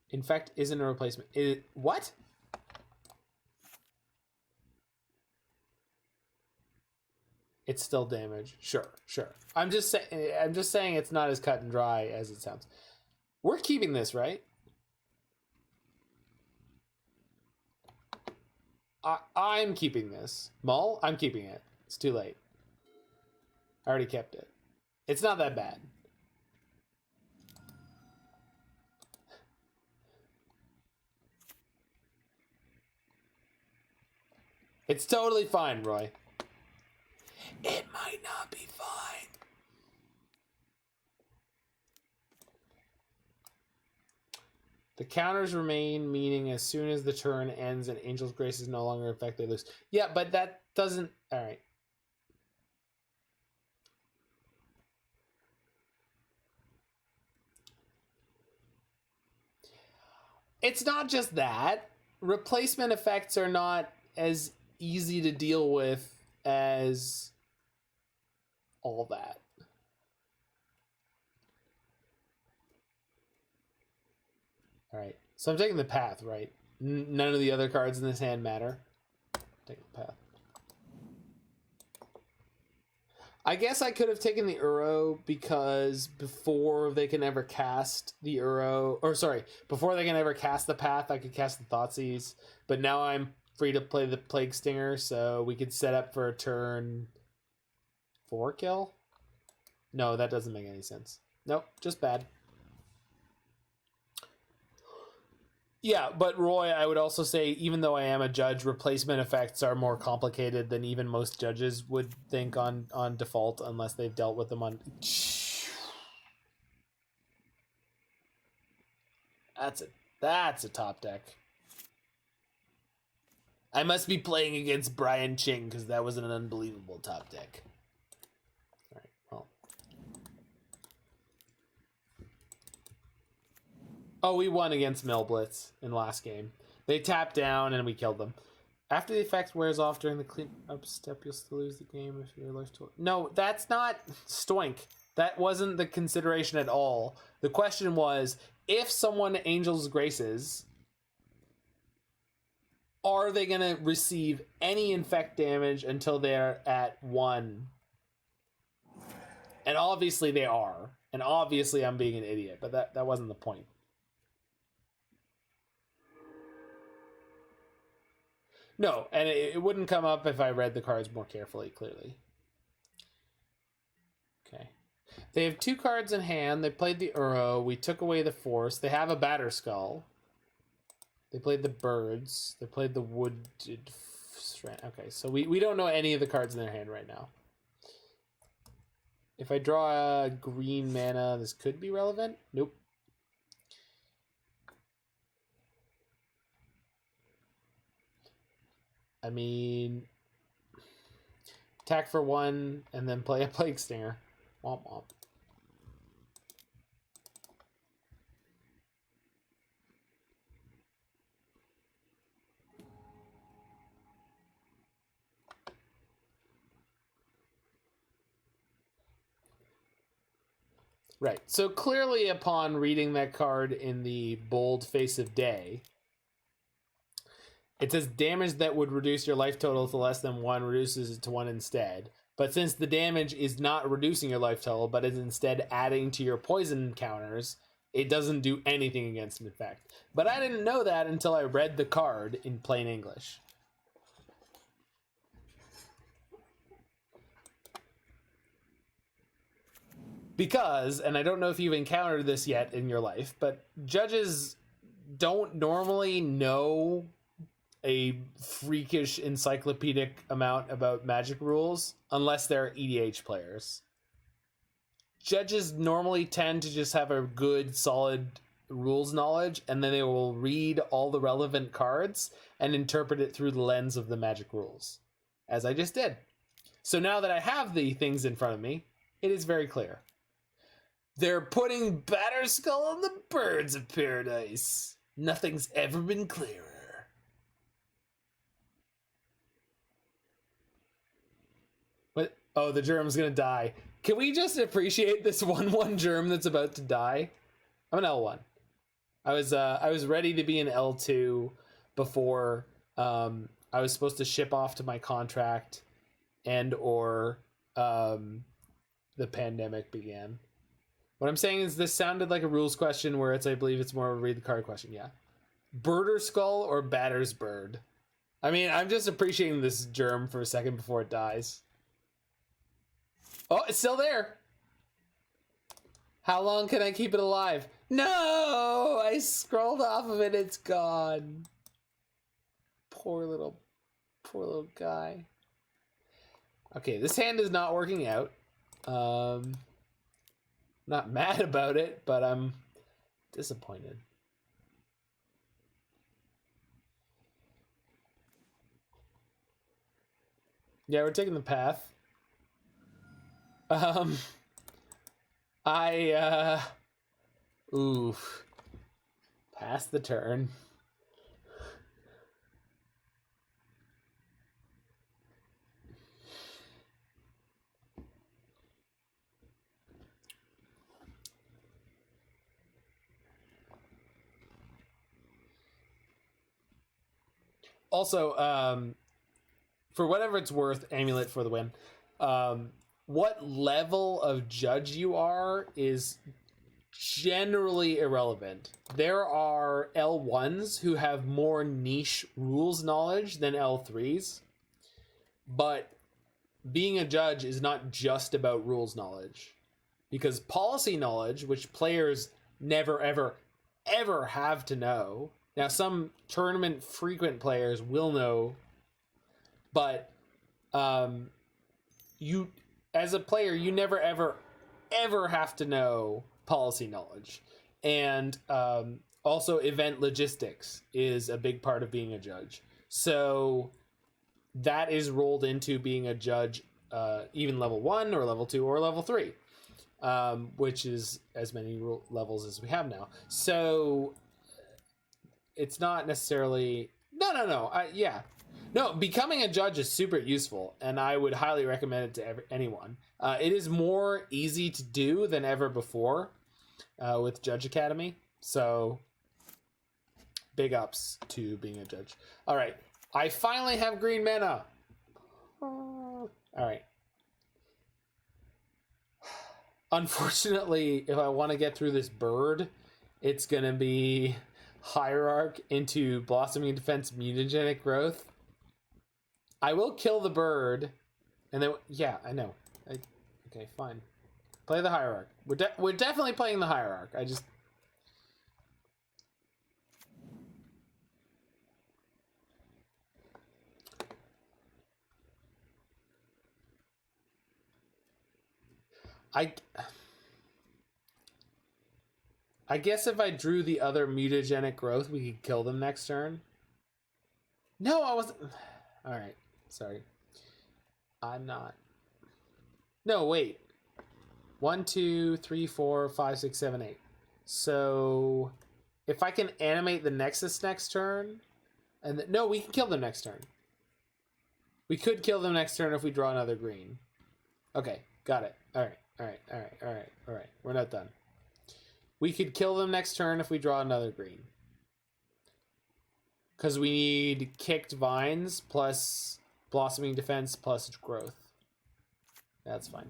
S1: Infect isn't a replacement. What? It's still damage. Sure. I'm just saying it's not as cut and dry as it sounds. We're keeping this, right? I'm keeping this. Mull, I'm keeping it. It's too late. I already kept it. It's not that bad. It's totally fine, Roy. It might not be fine. The counters remain, meaning as soon as the turn ends and Angel's Grace is no longer effective, they lose. Yeah, but that doesn't... Alright. It's not just that. Replacement effects are not as easy to deal with as all that. All right, so I'm taking the path, right? None of the other cards in this hand matter. Take the path. I guess I could have taken the Uro because before they can ever cast the Uro, or sorry, before they can ever cast the path, I could cast the Thoughtseize. But now I'm free to play the Plague Stinger, so we could set up for a turn 4 kill. No, that doesn't make any sense. Nope, just bad. Yeah, but Roy, I would also say, even though I am a judge, replacement effects are more complicated than even most judges would think on default, unless they've dealt with them on... That's a top deck. I must be playing against Brian Ching, because that was an unbelievable top deck. All right, well... Oh, we won against Millblitz in last game. They tapped down and we killed them. After the effect wears off during the clean-up step, you'll still lose the game if your life total... No, that's not... Stoink. That wasn't the consideration at all. The question was, if someone Angel's Graces, are they going to receive any infect damage until they're at 1? And obviously they are. And obviously I'm being an idiot, but that wasn't the point. No, and it wouldn't come up if I read the cards more carefully, clearly. Okay. They have 2 cards in hand. They played the Uro. We took away the Force. They have a Batterskull. They played the Birds. They played the Wooded... Okay, so we don't know any of the cards in their hand right now. If I draw a green mana, this could be relevant. Nope. I mean, attack for 1 and then play a Plague Stinger. Womp womp. Right, so clearly upon reading that card in the bold face of day, it says damage that would reduce your life total to less than 1 reduces it to 1 instead. But since the damage is not reducing your life total, but is instead adding to your poison counters, it doesn't do anything against an effect. But I didn't know that until I read the card in plain English. Because, and I don't know if you've encountered this yet in your life, but judges don't normally know a freakish encyclopedic amount about Magic rules unless they're EDH players. Judges normally tend to just have a good, solid rules knowledge, and then they will read all the relevant cards and interpret it through the lens of the Magic rules, as I just did. So now that I have the things in front of me, it is very clear. They're putting Batterskull on the Birds of Paradise. Nothing's ever been clearer. What? Oh, the germ's gonna die. Can we just appreciate this 1/1 germ that's about to die? I'm an L1. I was ready to be an L2 before I was supposed to ship off to my contract and or the pandemic began. What I'm saying is this sounded like a rules question where I believe it's more of a read the card question. Yeah. Birderskull or Battersbird? I mean, I'm just appreciating this germ for a second before it dies. Oh, it's still there. How long can I keep it alive? No! I scrolled off of it. It's gone. Poor little guy. Okay, this hand is not working out. Not mad about it, but I'm disappointed. Yeah, we're taking the path. Oof. Pass the turn. Also, for whatever it's worth, Amulet for the win. What level of judge you are is generally irrelevant. There are L1s who have more niche rules knowledge than L3s, but being a judge is not just about rules knowledge, because policy knowledge, which players never ever have to know. Now, some tournament frequent players will know, but you, as a player, you never ever have to know policy knowledge. And also event logistics is a big part of being a judge. So that is rolled into being a judge, even level 1 or level 2 or level 3, which is as many levels as we have now. So it's not necessarily... No, becoming a judge is super useful, and I would highly recommend it to anyone. It is more easy to do than ever before with Judge Academy, so big ups to being a judge. All right, I finally have green mana. All right. Unfortunately, if I want to get through this bird, it's going to be Hierarch into Blossoming Defense Mutagenic Growth. I will kill the bird, and then... Yeah, I know. Okay, fine. Play the Hierarch. We're definitely playing the Hierarch. I guess if I drew the other Mutagenic Growth, we could kill them next turn. No, I wasn't... Alright, sorry. I'm not... No, wait. 1, 2, 3, 4, 5, 6, 7, 8. So if I can animate the Nexus next turn, and no, we can kill them next turn. We could kill them next turn if we draw another green. Okay, got it. All right. We're not done. We could kill them next turn if we draw another green, because we need kicked vines plus blossoming defense plus growth. That's fine.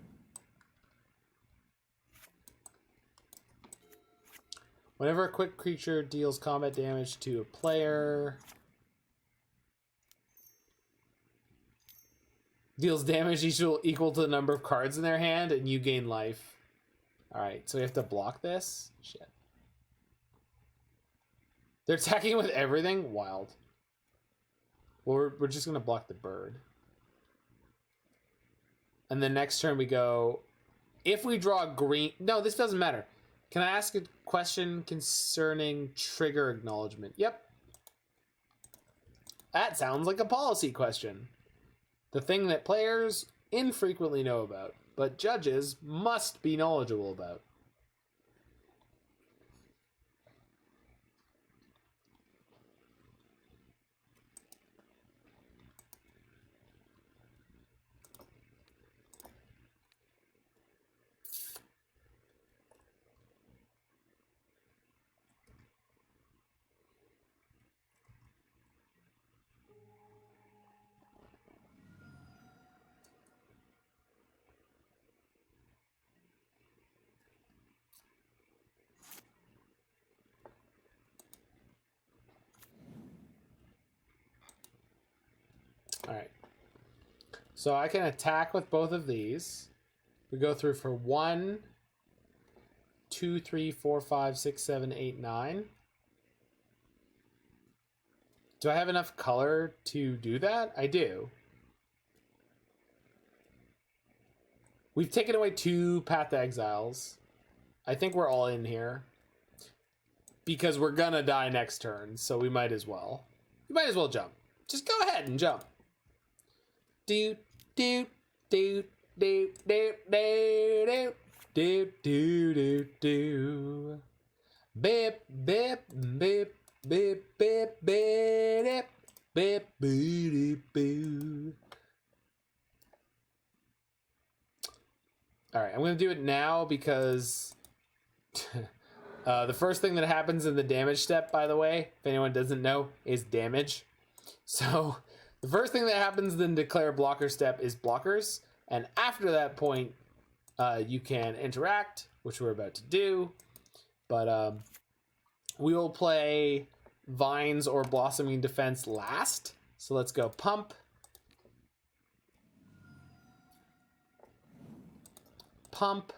S1: Whenever a quick creature deals combat damage to a player, deals damage equal to the number of cards in their hand, and you gain life. Alright, so we have to block this? Shit. They're attacking with everything? Wild. Well, we're just going to block the bird. And the next turn we go... If we draw green... No, this doesn't matter. Can I ask a question concerning trigger acknowledgement? Yep. That sounds like a policy question. The thing that players infrequently know about, but judges must be knowledgeable about. Alright. So I can attack with both of these. We go through for 1, 2, 3, 4, 5, 6, 7, 8, 9. Do I have enough color to do that? I do. We've taken away 2 Path to Exiles. I think we're all in here. Because we're gonna die next turn, so we might as well. You might as well jump. Just go ahead and jump. Do do do do do do do do do do. Bip bip bip bip bip bip bip bip bip. All right, I'm gonna do it now because the first thing that happens in the damage step, by the way, if anyone doesn't know, is damage. So the first thing that happens in declare blocker step is blockers, and after that point, you can interact, which we're about to do. But we will play Vines or Blossoming Defense last. So let's go pump. Pump.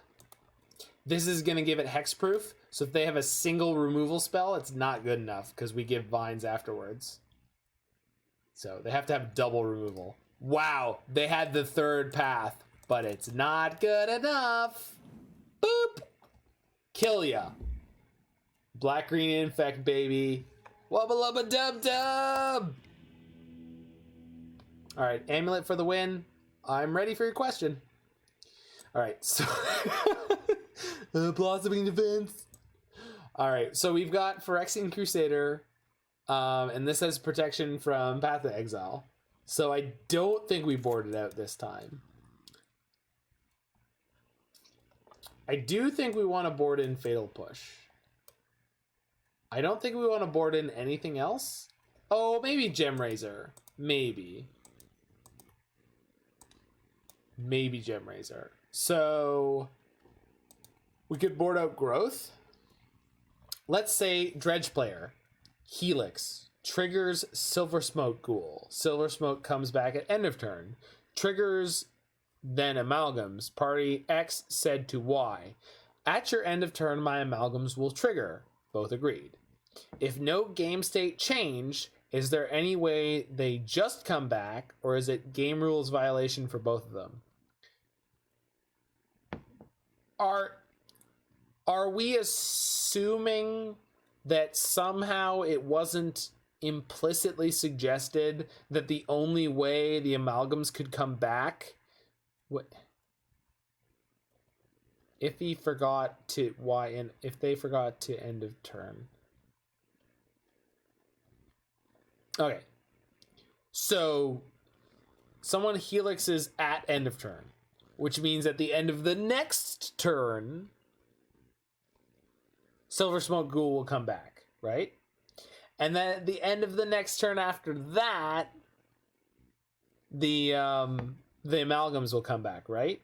S1: This is going to give it hexproof. So if they have a single removal spell, it's not good enough because we give Vines afterwards. So they have to have double removal. Wow, they had the third path, but it's not good enough. Boop. Kill ya. Black-green infect, baby. Wubba lubba dub dub. All right, amulet for the win. I'm ready for your question. All right, so blossoming defense. All right, so we've got Phyrexian Crusader, and this has protection from Path to Exile. So I don't think we boarded out this time. I do think we want to board in Fatal Push. I don't think we want to board in anything else. Oh, maybe Gemrazer. Maybe. Maybe Gemrazer. So we could board out Growth. Let's say Dredge player. Helix. Triggers Silver Smoke Ghoul. Silver Smoke comes back at end of turn. Triggers then Amalgams. Party X said to Y. At your end of turn, my Amalgams will trigger. Both agreed. If no game state change, is there any way they just come back, or is it game rules violation for both of them? Are we assuming that somehow it wasn't implicitly suggested that the only way the Amalgams could come back, if he forgot to Y and if they forgot to end of turn? Okay, so someone helixes at end of turn, which means at the end of the next turn, Silver Smoke Ghoul will come back, right? And then at the end of the next turn after that, the Amalgams will come back, right?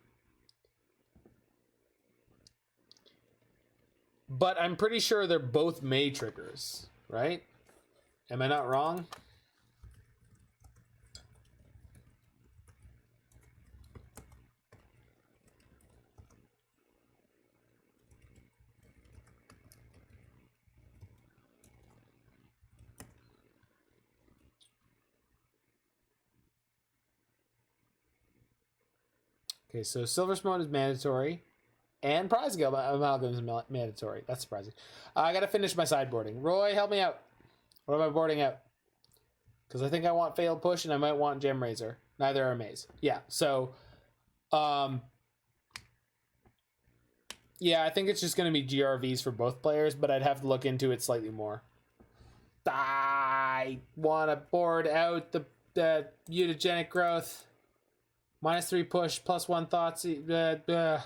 S1: But I'm pretty sure they're both May triggers, right? Am I not wrong? Okay, so Silver Smoke is mandatory. And Prize Guild Amalgam is mandatory. That's surprising. I gotta finish my sideboarding. Roy, help me out. What am I boarding out? Because I think I want Failed Push and I might want Gemrazer. Neither are Maze. Yeah, so... yeah, I think it's just going to be GRVs for both players, but I'd have to look into it slightly more. I want to board out the Mutagenic Growth. -3 push, +1 Thoughtseize.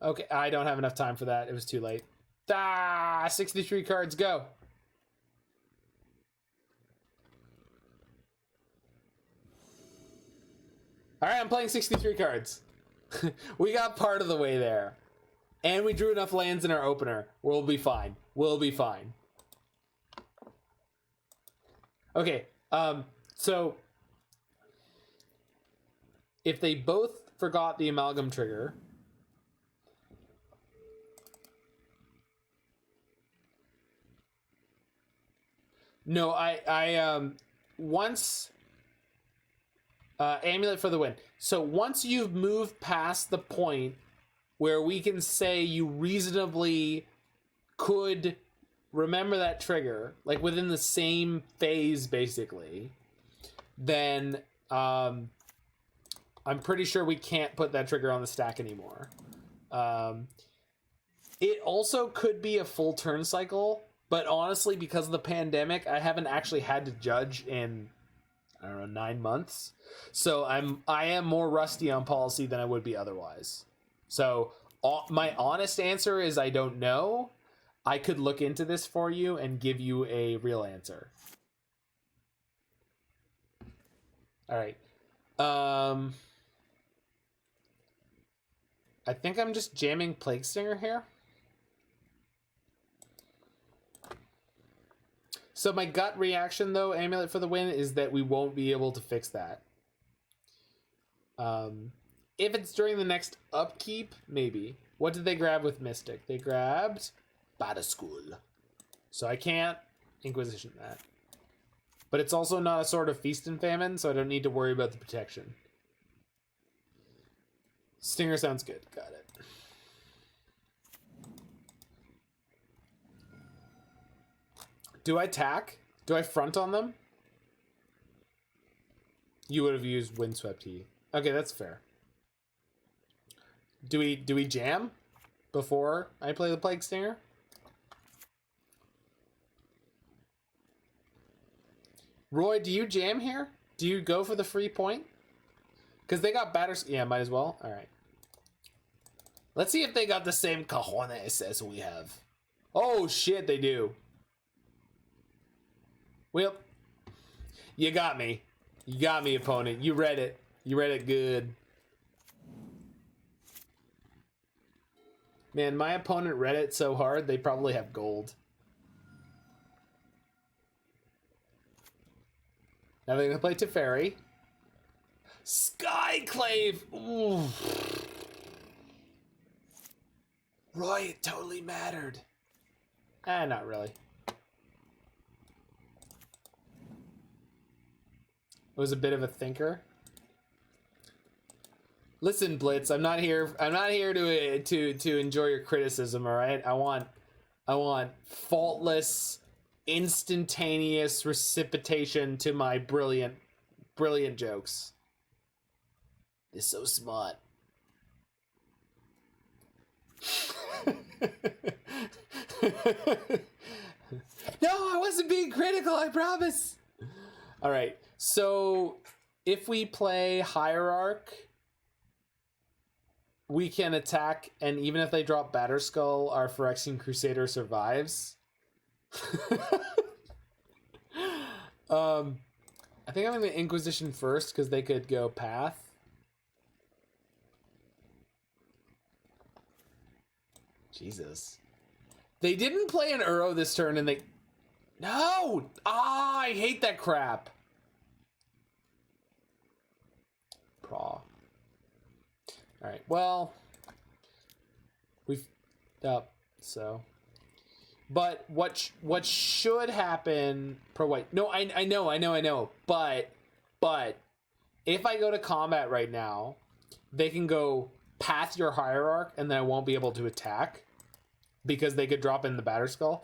S1: Okay, I don't have enough time for that. It was too late. 63 cards, go. All right, I'm playing 63 cards. We got part of the way there. And we drew enough lands in our opener. We'll be fine. We'll be fine. Okay, so... if they both forgot the Amalgam trigger... No, once... Amulet for the win. So once you've moved past the point where we can say you reasonably could remember that trigger, like within the same phase, basically, then I'm pretty sure we can't put that trigger on the stack anymore. It also could be a full turn cycle, but honestly, because of the pandemic, I haven't actually had to judge in, I don't know, 9 months. So I am more rusty on policy than I would be otherwise. So my honest answer is I don't know. I could look into this for you and give you a real answer. All right. I think I'm just jamming Plague Stinger here. So my gut reaction, though, Amulet for the win, is that we won't be able to fix that. If it's during the next upkeep, maybe. What did they grab with Mystic? They grabbed Bada School. So I can't Inquisition that. But it's also not a Sword of Feast and Famine, so I don't need to worry about the protection. Stinger sounds good. Got it. Do I attack? Do I front on them? You would have used Windswept Heath. Okay, that's fair. Do we jam before I play the Plague Stinger? Roy, do you jam here? Do you go for the free point? Because they got batters. Yeah, might as well. All right. Let's see if they got the same cojones as we have. Oh, shit, they do. Well, you got me. You got me, opponent. You read it. You read it good. Man, my opponent read it so hard, they probably have gold. Now they're going to play Teferi. Skyclave! Ooh. Roy, it totally mattered. Not really. It was a bit of a thinker. Listen, Blitz, I'm not here to enjoy your criticism, all right? I want faultless, instantaneous reciprocation to my brilliant jokes. It's so smart. No, I wasn't being critical, I promise. All right. So, if we play Hierarch, we can attack, and even if they drop Batterskull, our Phyrexian Crusader survives. I think I'm going to Inquisition first, because they could go Path. Jesus. They didn't play an Uro this turn, and they... No! Ah, I hate that crap. All right, well, we've up, so, but what should happen pro white? No, I know, but if I go to combat right now, they can go path your Hierarch, and then I won't be able to attack because they could drop in the Batterskull.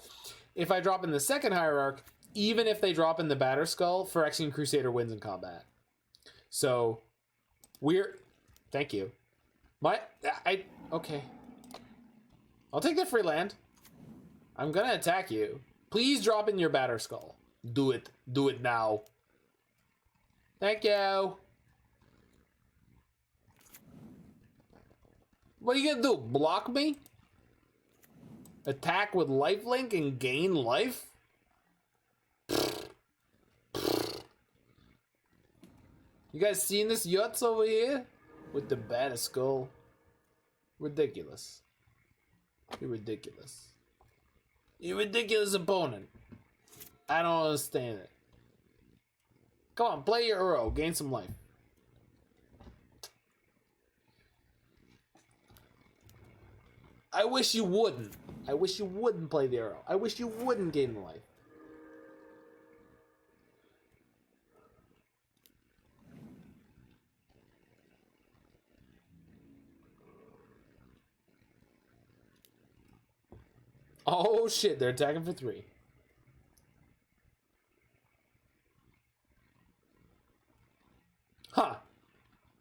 S1: If I drop in the second Hierarch, even if they drop in the Batterskull, Phyrexian Crusader wins in combat. So thank you. Okay. I'll take the free land. I'm gonna attack you. Please drop in your Batterskull. Do it. Do it now. Thank you. What are you gonna do? Block me? Attack with lifelink and gain life? You guys seen this Yutz over here? With the Batterskull. Ridiculous. You're ridiculous. You ridiculous opponent. I don't understand it. Come on, play your Uro. Gain some life. I wish you wouldn't. I wish you wouldn't play the Uro. I wish you wouldn't gain life. Oh shit, they're attacking for 3. Huh.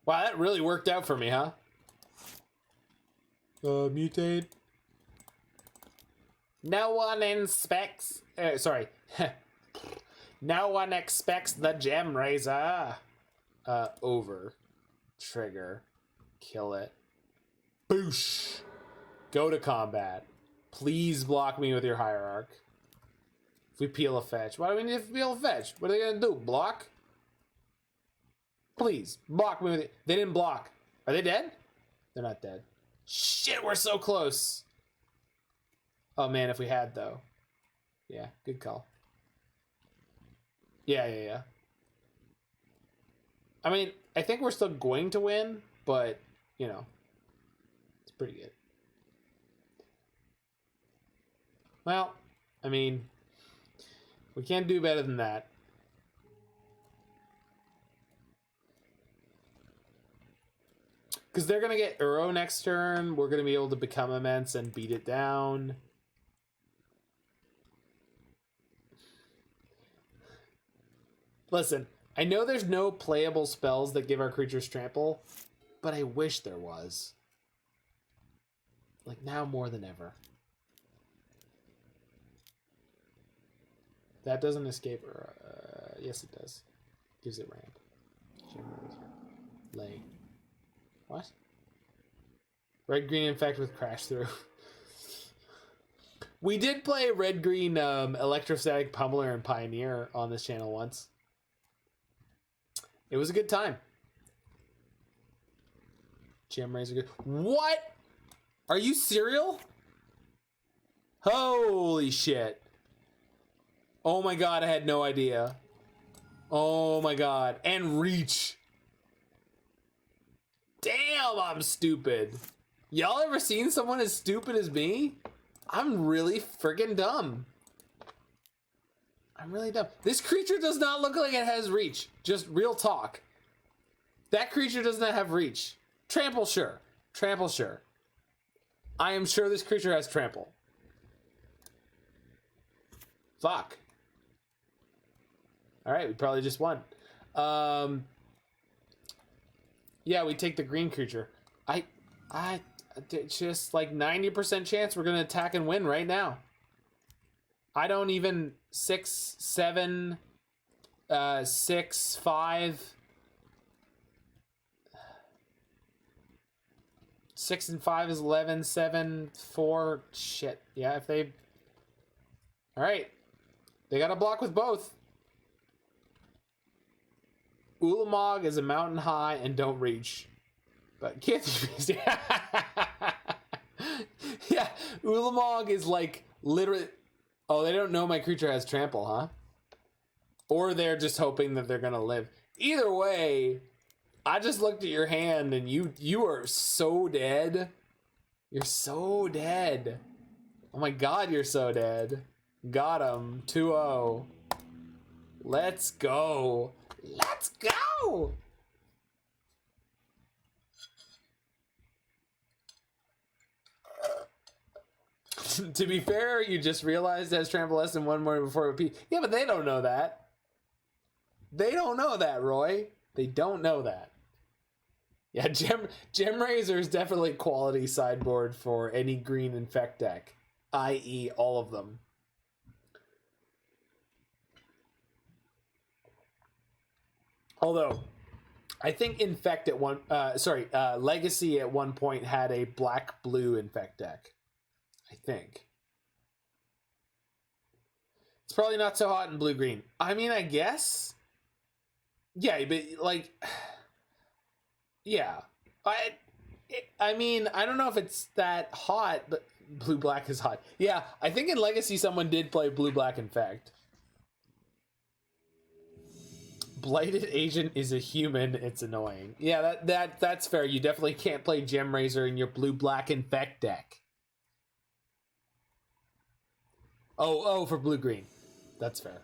S1: Wow, that really worked out for me, huh? Mutate. No one inspects... sorry. No one expects the Gemrazer. Over. Trigger. Kill it. Boosh. Go to combat. Please block me with your Hierarch. If we peel a fetch. Why do we need to peel a fetch? What are they gonna do? Block? Please, block me with it. They didn't block. Are they dead? They're not dead. Shit, we're so close. Oh man, if we had though. Yeah, good call. Yeah. I mean, I think we're still going to win, but, you know, it's pretty good. Well, I mean, we can't do better than that. Because they're going to get Uro next turn. We're going to be able to become immense and beat it down. Listen, I know there's no playable spells that give our creatures trample, but I wish there was. Like, now more than ever. That doesn't escape her. Yes, it does. Gives it ramp. Gemrazer. Lay. What? Red-green Infect with Crash Through. We did play red-green Electrostatic Pummeler and Pioneer on this channel once. It was a good time. Gemrazer good. What? Are you serial? Holy shit. Oh my god, I had no idea. Oh my god. And reach. Damn, I'm stupid. Y'all ever seen someone as stupid as me? I'm really freaking dumb. I'm really dumb. This creature does not look like it has reach. Just real talk. That creature does not have reach. Trample, sure. Trample, sure. I am sure this creature has trample. Fuck. Alright, we probably just won. Yeah, we take the green creature. Just like 90% chance we're gonna attack and win right now. I don't even 6, 7, 6, 5. 6 and 5 is 11, 7, 4. Shit. Yeah, if they... Alright. They got to block with both. Ulamog is a mountain high and don't reach. But can't yeah, Ulamog is like literally... Oh, they don't know my creature has trample, huh? Or they're just hoping that they're going to live. Either way, I just looked at your hand and you are so dead. You're so dead. Oh my god, you're so dead. Got him. 2-0. Let's go. Let's go! To be fair, you just realized it has trample less than one more before repeat. Yeah, but they don't know that. They don't know that, Roy. They don't know that. Yeah, Gemrazer is definitely quality sideboard for any green Infect deck, i.e. all of them. Although, I think Infect at Legacy at one point had a black-blue Infect deck. I think. It's probably not so hot in blue-green. I mean, I guess. Yeah, but like, yeah. I mean, I don't know if it's that hot, but blue-black is hot. Yeah, I think in Legacy someone did play blue-black Infect. Blighted Agent is a human. It's annoying. Yeah, that's fair. You definitely can't play Gemrazer in your blue-black Infect deck. Oh, for blue-green. That's fair.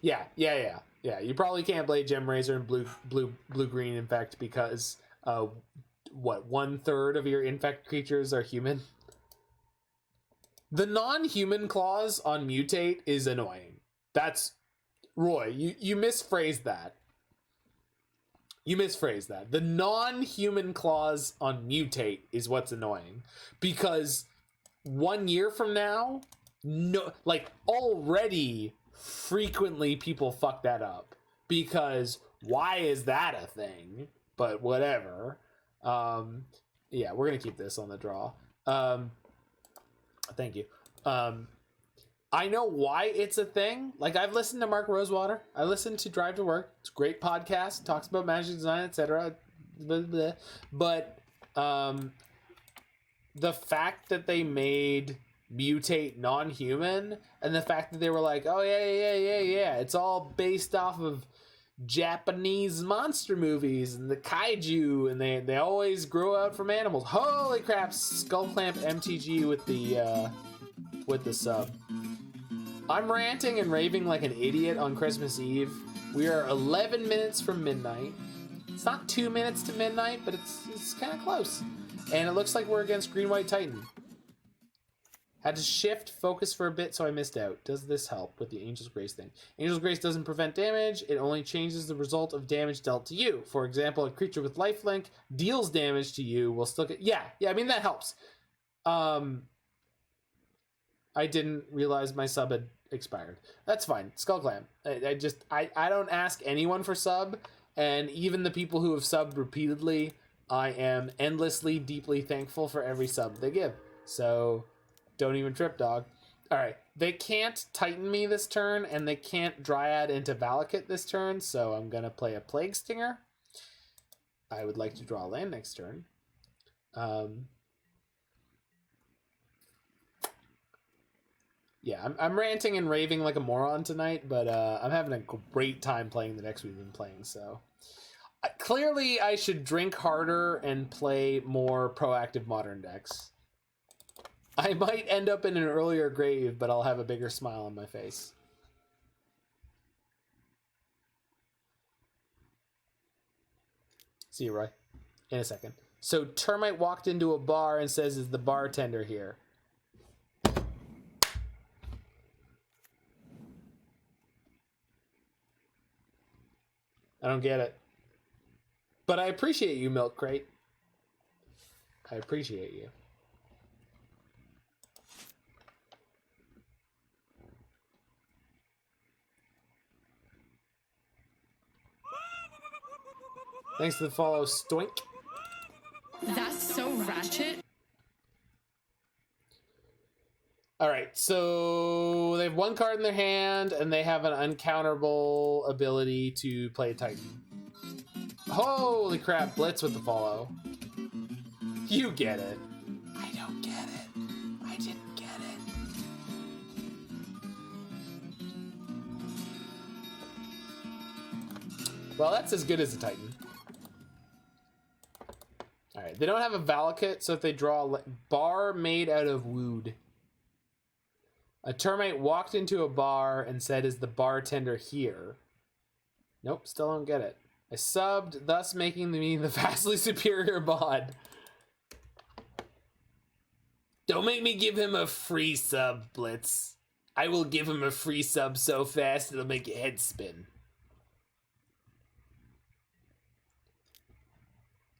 S1: Yeah. You probably can't play Gemrazer in blue-green Infect because, what, 1/3 of your Infect creatures are human? The non-human clause on Mutate is annoying. That's... Roy, you misphrased that. You misphrased that. The non-human clause on Mutate is what's annoying. Because 1 year from now... No, like, already frequently people fuck that up because why is that a thing? But whatever. Yeah, we're gonna keep this on the draw. Thank you. I know why it's a thing. Like, I've listened to Mark Rosewater. I listened to Drive to Work. It's a great podcast. Talks about Magic design, etc. But the fact that they made Mutate non-human, and the fact that they were like, oh yeah, it's all based off of Japanese monster movies and the kaiju, and they always grow out from animals. Holy crap! Skullclamp MTG with the sub. I'm ranting and raving like an idiot on Christmas Eve. We are 11 minutes from midnight. It's not 2 minutes to midnight, but it's kind of close. And it looks like we're against Green White Titan. Had to shift focus for a bit, so I missed out. Does this help with the Angel's Grace thing? Angel's Grace doesn't prevent damage. It only changes the result of damage dealt to you. For example, a creature with lifelink deals damage to you will still get... Yeah, I mean, that helps. I didn't realize my sub had expired. That's fine. Skullclamp. I don't ask anyone for sub, and even the people who have subbed repeatedly, I am endlessly, deeply thankful for every sub they give. So... don't even trip, dog. All right. They can't Titan me this turn, and they can't Dryad into Valakut this turn, so I'm going to play a Plague Stinger. I would like to draw a land next turn. Yeah, I'm ranting and raving like a moron tonight, but I'm having a great time playing the decks we've been playing, so... Clearly, I should drink harder and play more proactive Modern decks. I might end up in an earlier grave, but I'll have a bigger smile on my face. See you, Roy. In a second. So Termite walked into a bar and says, is the bartender here? I don't get it. But I appreciate you, Milk Crate. I appreciate you. Thanks for the follow, Stoink.
S2: That's so ratchet.
S1: All right, so they have one card in their hand, and they have an uncounterable ability to play a Titan. Holy crap, Blitz with the follow. You get it. I don't get it. I didn't get it. Well, that's as good as a Titan. All right, they don't have a Valakut, so if they draw a bar made out of wood. A Termite walked into a bar and said, is the bartender here? Nope, still don't get it. I subbed, thus making me the vastly superior mod. Don't make me give him a free sub, Blitz. I will give him a free sub so fast it'll make your head spin.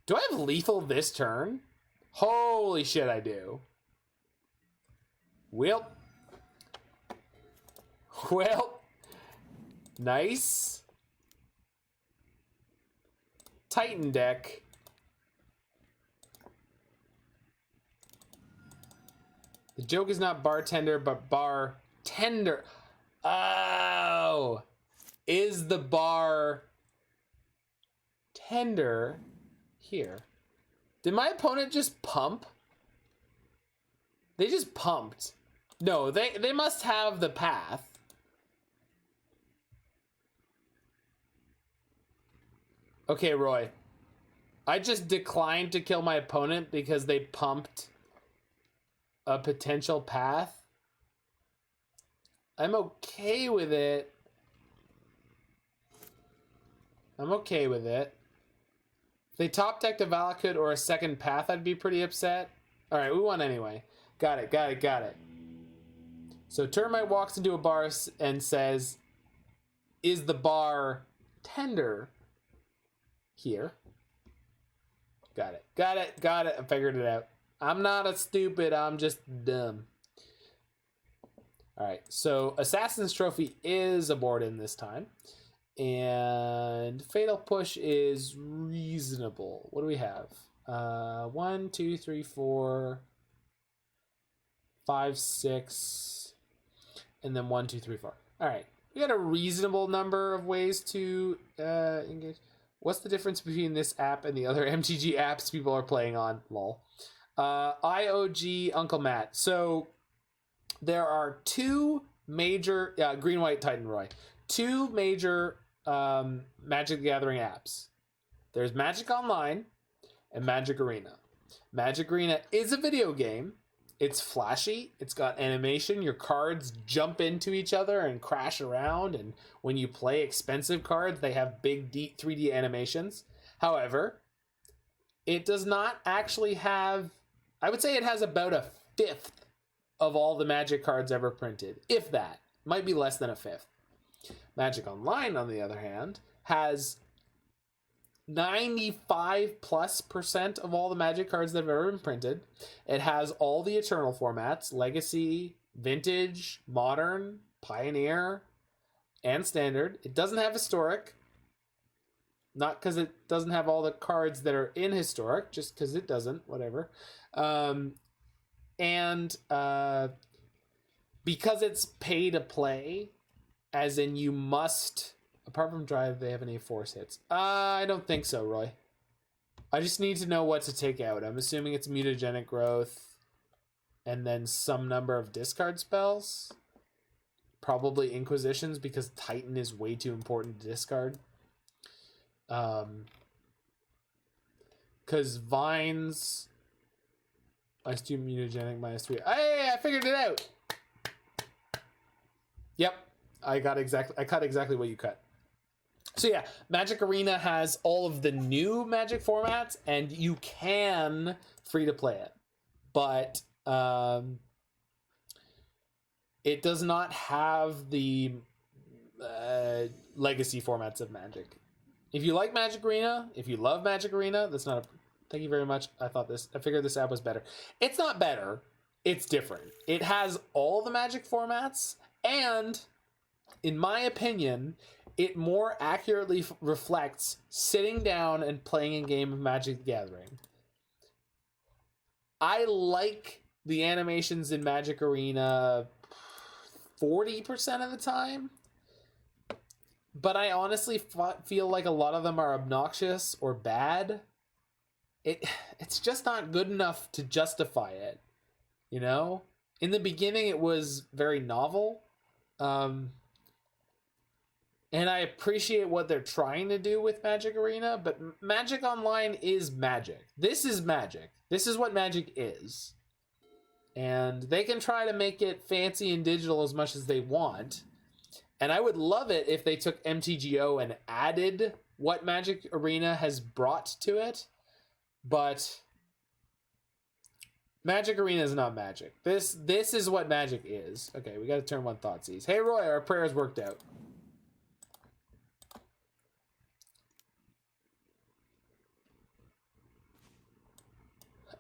S1: Do I have lethal this turn? Holy shit, I do. Well. Nice. Titan deck. The joke is not bartender, but bartender. Oh. Is the bar tender here? Did my opponent just pump? They just pumped. No, they must have the path. Okay, Roy. I just declined to kill my opponent because they pumped a potential path. I'm okay with it. If they top decked a Valakut or a second path, I'd be pretty upset. Alright, we won anyway. Got it. So Termite walks into a bar and says, is the bar tender here? Got it. I figured it out. I'm not a stupid, I'm just dumb. Alright, so Assassin's Trophy is a board in this time. And Fatal Push is reasonable. What do we have? 1, 2, 3, 4, 5, 6, and then 1, 2, 3, 4. All right, we got a reasonable number of ways to engage. What's the difference between this app and the other MTG apps people are playing on? Lol. IOG Uncle Matt. So there are two major Green White Titan Roy. Two major Magic the Gathering apps. There's Magic Online and Magic Arena. Magic Arena is a video game. It's flashy. It's got animation. Your cards jump into each other and crash around. And when you play expensive cards, they have big 3D animations. However, it does not actually have... I would say it has about a fifth of all the Magic cards ever printed. If that. Might be less than a fifth. Magic Online, on the other hand, has 95+% of all the Magic cards that have ever been printed. It has all the Eternal formats, Legacy, Vintage, Modern, Pioneer, and Standard. It doesn't have Historic. Not because it doesn't have all the cards that are in Historic, just because it doesn't, whatever. Because it's pay to play, as in you must... Apart from Drive, they have any Force hits? I don't think so, Roy. I just need to know what to take out. I'm assuming it's Mutagenic Growth, and then some number of discard spells. Probably Inquisitions, because Titan is way too important to discard. Because Vines... -2 Mutagenic, -3... Hey, I figured it out! Yep. I cut exactly what you cut. So yeah, Magic Arena has all of the new Magic formats, and you can free to play it, but it does not have the legacy formats of Magic. If you like Magic Arena, if you love Magic Arena, that's not a... Thank you very much. I figured this app was better. It's not better. It's different. It has all the Magic formats, and in my opinion, it more accurately reflects sitting down and playing a game of Magic the Gathering. I like the animations in Magic Arena 40% of the time, but I honestly feel like a lot of them are obnoxious or bad. It's just not good enough to justify it, you know? In the beginning, it was very novel. And I appreciate what they're trying to do with Magic Arena, but Magic Online is Magic. This is Magic. This is what Magic is. And they can try to make it fancy and digital as much as they want. And I would love it if they took MTGO and added what Magic Arena has brought to it. But Magic Arena is not Magic. This is what Magic is. Okay, we got to turn one Thoughtseize. Hey Roy, our prayers worked out.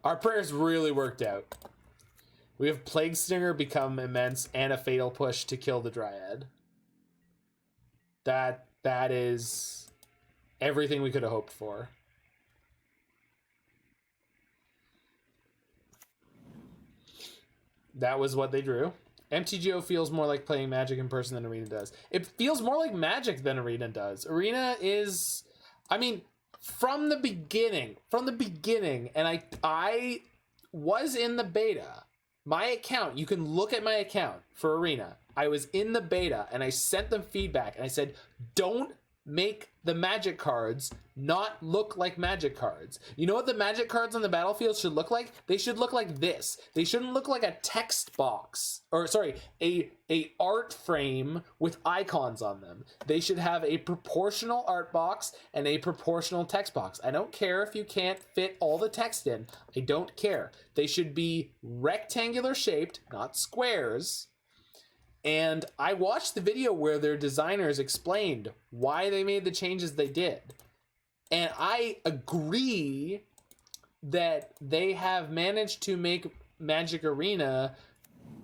S1: Our prayers really worked out. We have Plague Stinger become immense and a fatal push to kill the Dryad. That is everything we could have hoped for. That was what they drew. MTGO feels more like playing Magic in person than Arena does. It feels more like Magic than Arena does. Arena is, I mean, from the beginning, and I was in the beta. My account, you can look at my account for Arena. I was in the beta and I sent them feedback and I said, don't make the Magic cards not look like Magic cards. You know what the Magic cards on the battlefield should look like? They should look like this. They shouldn't look like a text box, or sorry, a art frame with icons on them. They should have a proportional art box and a proportional text box. I don't care if you can't fit all the text in. I don't care. They should be rectangular shaped, not squares. And I watched the video where their designers explained why they made the changes they did. And I agree that they have managed to make Magic Arena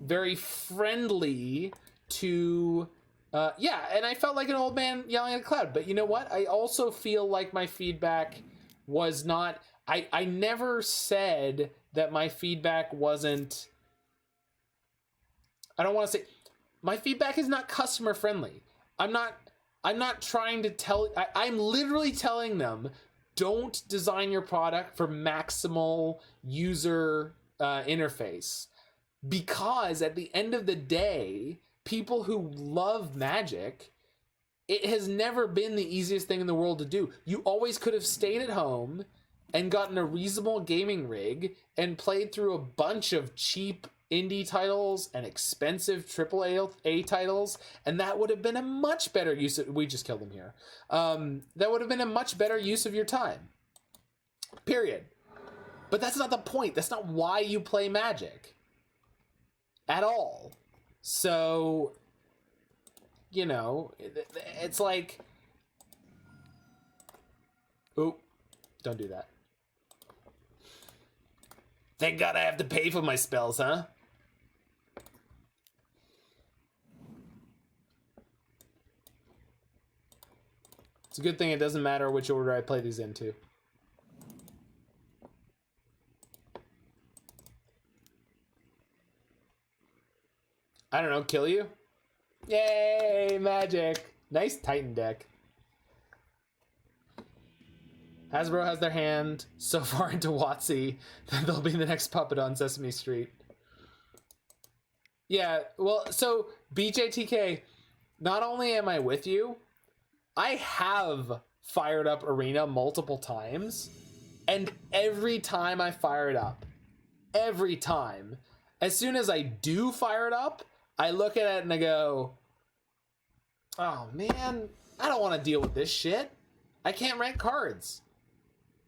S1: very friendly to, and I felt like an old man yelling at a cloud. But you know what? I also feel like my feedback was not, I never said that my feedback wasn't, I don't want to say, my feedback is not customer friendly. I'm not trying to tell, I'm literally telling them, don't design your product for maximal user interface. Because at the end of the day, people who love Magic, it has never been the easiest thing in the world to do. You always could have stayed at home and gotten a reasonable gaming rig and played through a bunch of cheap indie titles and expensive AAA titles, and that would have been a much better use of, we just killed him here. That would have been a much better use of your time. Period. But that's not the point. That's not why you play Magic. At all. So, you know, it's like, oh, don't do that. Thank God I have to pay for my spells, huh? It's a good thing it doesn't matter which order I play these into. I don't know, kill you? Yay, Magic! Nice Titan deck. Hasbro has their hand so far into WotC that they'll be the next puppet on Sesame Street. Yeah, well, so BJTK, not only am I with you, I have fired up Arena multiple times, and every time I fire it up, every time, as soon as I do fire it up, I look at it and I go, oh man, I don't want to deal with this shit. I can't rank cards.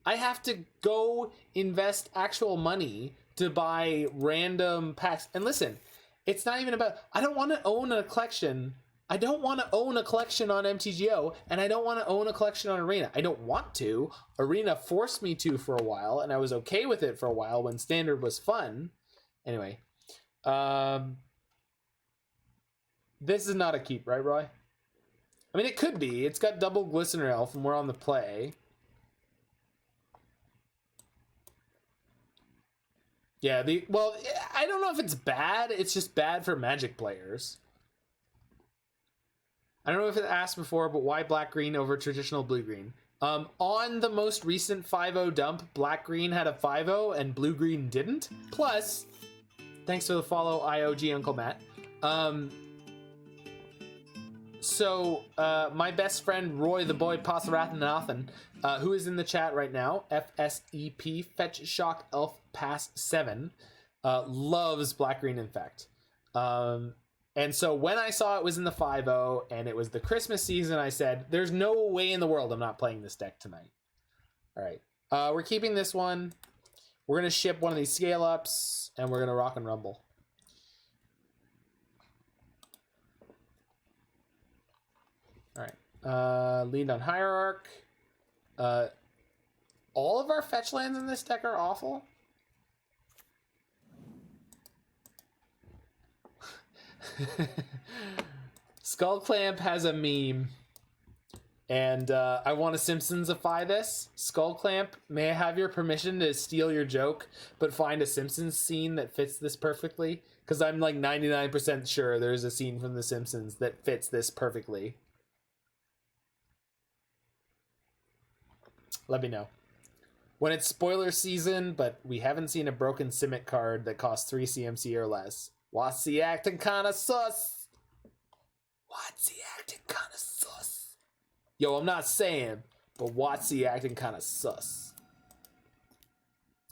S1: I have to go invest actual money to buy random packs. And listen, it's not even about, I don't want to own a collection. I don't want to own a collection on MTGO, and I don't want to own a collection on Arena. I don't want to. Arena forced me to for a while, and I was okay with it for a while when Standard was fun. Anyway, this is not a keep, right, Roy? I mean, it could be. It's got double Glistener Elf, and we're on the play. Yeah, well, I don't know if it's bad. It's just bad for Magic players. I don't know if it asked before, but why black-green over traditional blue-green? On the most recent 5-0 dump, black-green had a 5-0 and blue-green didn't. Plus, thanks for the follow, IOG Uncle Matt. My best friend, Roy the Boy Pasarathanathan, who is in the chat right now, FSEP, Fetch Shock Elf Pass 7, loves black-green Infect. And so when I saw it was in the 5-0 and it was the Christmas season, I said, there's no way in the world I'm not playing this deck tonight. All right. We're keeping this one. We're going to ship one of these scale ups, and we're going to rock and rumble. All right. Lead on Hierarch. All of our fetch lands in this deck are awful. Skull Clamp has a meme. And I want to Simpsonsify this. Skull Clamp, may I have your permission to steal your joke, but find a Simpsons scene that fits this perfectly? Because I'm like 99% sure there's a scene from The Simpsons that fits this perfectly. Let me know. When it's spoiler season, but we haven't seen a broken Simic card that costs 3 CMC or less. What's the acting kinda sus? What's the acting kinda sus? Yo, I'm not saying, but what's the acting kinda sus?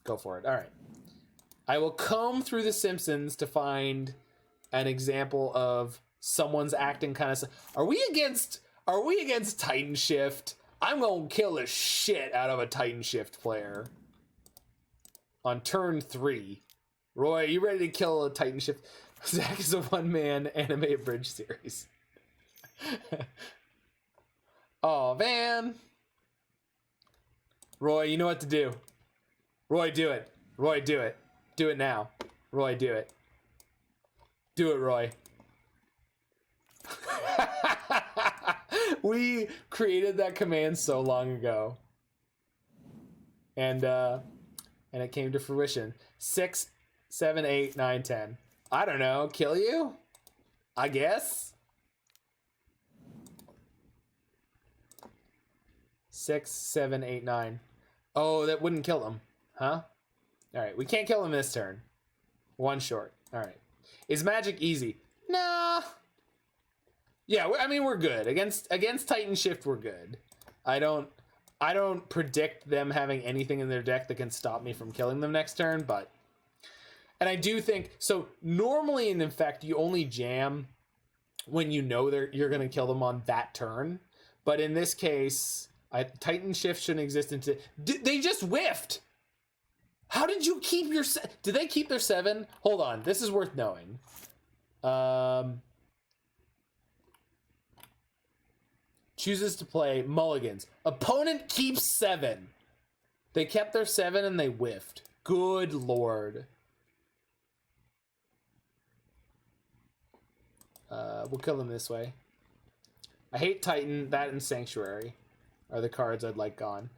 S1: Go for it. All right. I will comb through The Simpsons to find an example of someone's acting kinda sus. Are we against Titan Shift? I'm gonna kill the shit out of a Titan Shift player. On turn 3. Roy, you ready to kill a Titan Shift? Zach is a one-man anime bridge series. Oh, man. Roy, you know what to do. Roy, do it. Roy, do it. Do it now. Roy, do it. Do it, Roy. We created that command so long ago. And it came to fruition. 6, 7, 8, 9, 10. I don't know. Kill you? I guess. 6, 7, 8, 9. Oh, that wouldn't kill them. Huh? Alright, we can't kill him this turn. One short. Alright. Is magic easy? Nah. Yeah, I mean, we're good. Against Titan Shift, we're good. I don't predict them having anything in their deck that can stop me from killing them next turn, but... And I do think... So, normally in Infect, you only jam when you know you're going to kill them on that turn. But in this case, Titan Shift shouldn't exist until... They just whiffed! How did you keep your... Did they keep their 7? Hold on. This is worth knowing. Chooses to play mulligans. Opponent keeps 7. They kept their 7 and they whiffed. Good lord. We'll kill them this way. I hate Titan. That and Sanctuary are the cards I'd like gone.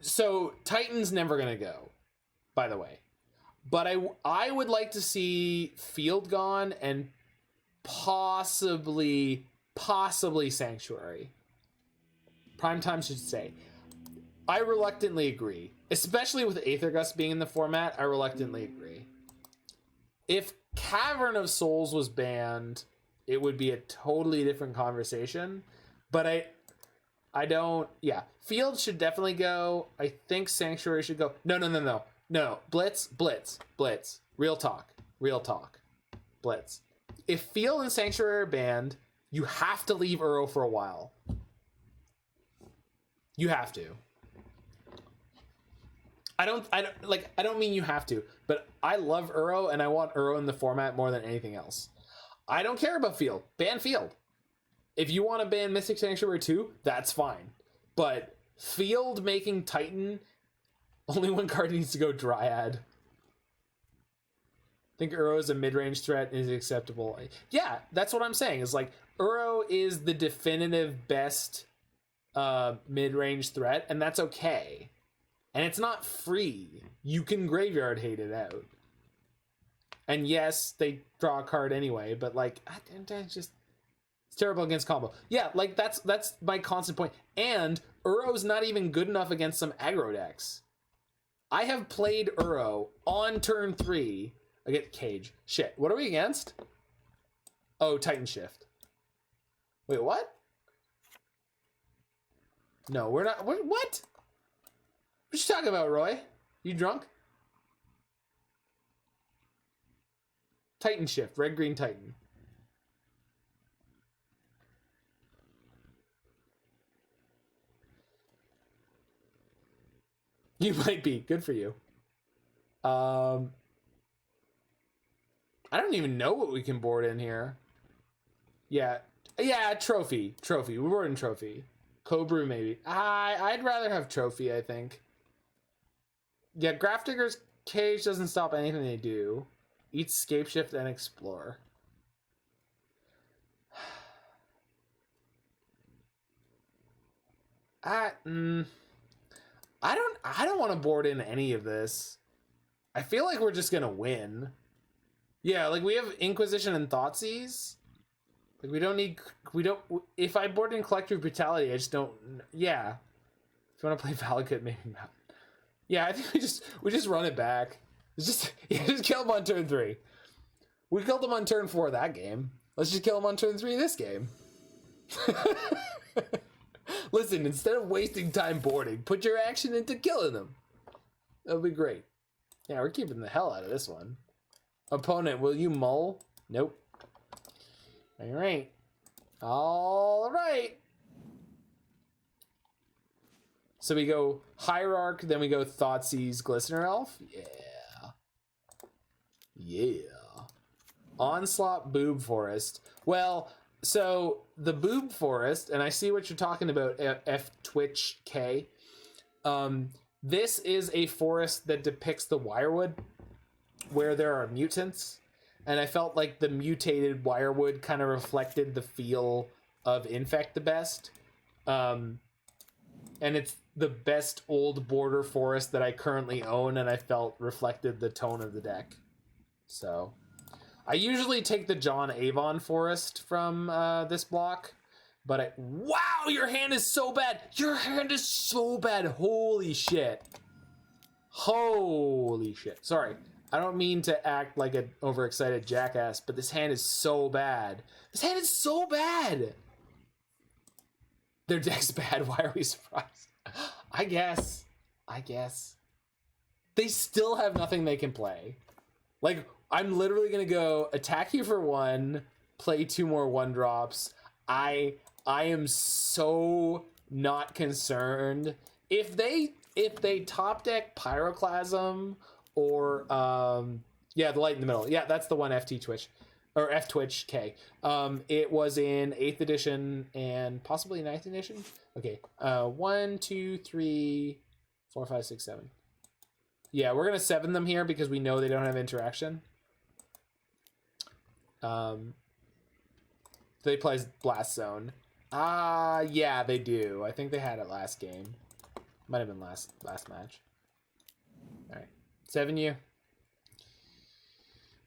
S1: So Titan's never gonna go, by the way. But I would like to see Field gone and possibly Sanctuary. Primetime should say. I reluctantly agree. Especially with Aether Gust being in the format, I reluctantly agree. If Cavern of Souls was banned, it would be a totally different conversation. But I don't... Yeah. Field should definitely go. I think Sanctuary should go. No. Blitz. Real talk. Blitz. If Field and Sanctuary are banned... You have to leave Uro for a while. You have to. I don't mean you have to, but I love Uro and I want Uro in the format more than anything else. I don't care about Field. Ban Field. If you want to ban Mystic Sanctuary 2, that's fine. But Field making Titan, only one card needs to go Dryad. I think Uro is a mid-range threat and is acceptable. Yeah, that's what I'm saying. Is like Uro is the definitive best mid-range threat, and that's okay. And it's not free. You can graveyard hate it out. And yes, they draw a card anyway, but like, it's terrible against combo. Yeah, like that's my constant point. And Uro's not even good enough against some aggro decks. I have played Uro on turn 3. I get Cage. Shit. What are we against? Oh, Titan Shift. Wait, what? No, we're not. What? What you talking about, Roy? You drunk? Titan Shift. Red, green, Titan. You might be. Good for you. I don't even know what we can board in here. Yeah, trophy. We're boarding trophy. Cobra maybe. I'd rather have trophy, I think. Yeah, Grafdigger's Cage doesn't stop anything they do. Eat Scapeshift and Explore. I don't want to board in any of this. I feel like we're just gonna win. Yeah, like we have Inquisition and Thoughtseize. Like we don't. If I board in Collective Brutality, I just don't. Yeah. If you want to play Valakut, maybe not. Yeah, I think we just run it back. It's just kill him on turn 3. We killed him on turn 4 that game. Let's just kill him on turn 3 this game. Listen, instead of wasting time boarding, put your action into killing them. That'll be great. Yeah, we're keeping the hell out of this one. Opponent, will you mull? Nope. All right. All right. So we go Hierarch, then we go Thoughtseize, Glistener Elf. Yeah. Yeah. Onslaught, Boob Forest. Well, so the Boob Forest, and I see what you're talking about, F Twitch K. This is a forest that depicts the Wirewood, where there are mutants, and I felt like the mutated Wirewood kind of reflected the feel of Infect the best. And it's the best old border forest that I currently own, and I felt reflected the tone of the deck. So I usually take the John Avon forest from this block, but wow, your hand is so bad. Your hand is so bad. Holy shit. Holy shit. Sorry. I don't mean to act like an overexcited jackass, but this hand is so bad. This hand is so bad. Their deck's bad. Why are we surprised? I guess. They still have nothing they can play. Like, I'm literally going to go attack you for 1, play 2 more 1-drops. I am so not concerned. If they top deck Pyroclasm or yeah, the light in the middle. Yeah, that's the one FT Twitch or F Twitch K. It was in 8th edition and possibly 9th edition. Okay. 1, 2, 3, 4, 5, 6, 7. Yeah, we're gonna 7 them here because we know they don't have interaction. They play Blast Zone. Yeah, they do. I think they had it last game. Might have been last match. All right, 7 you.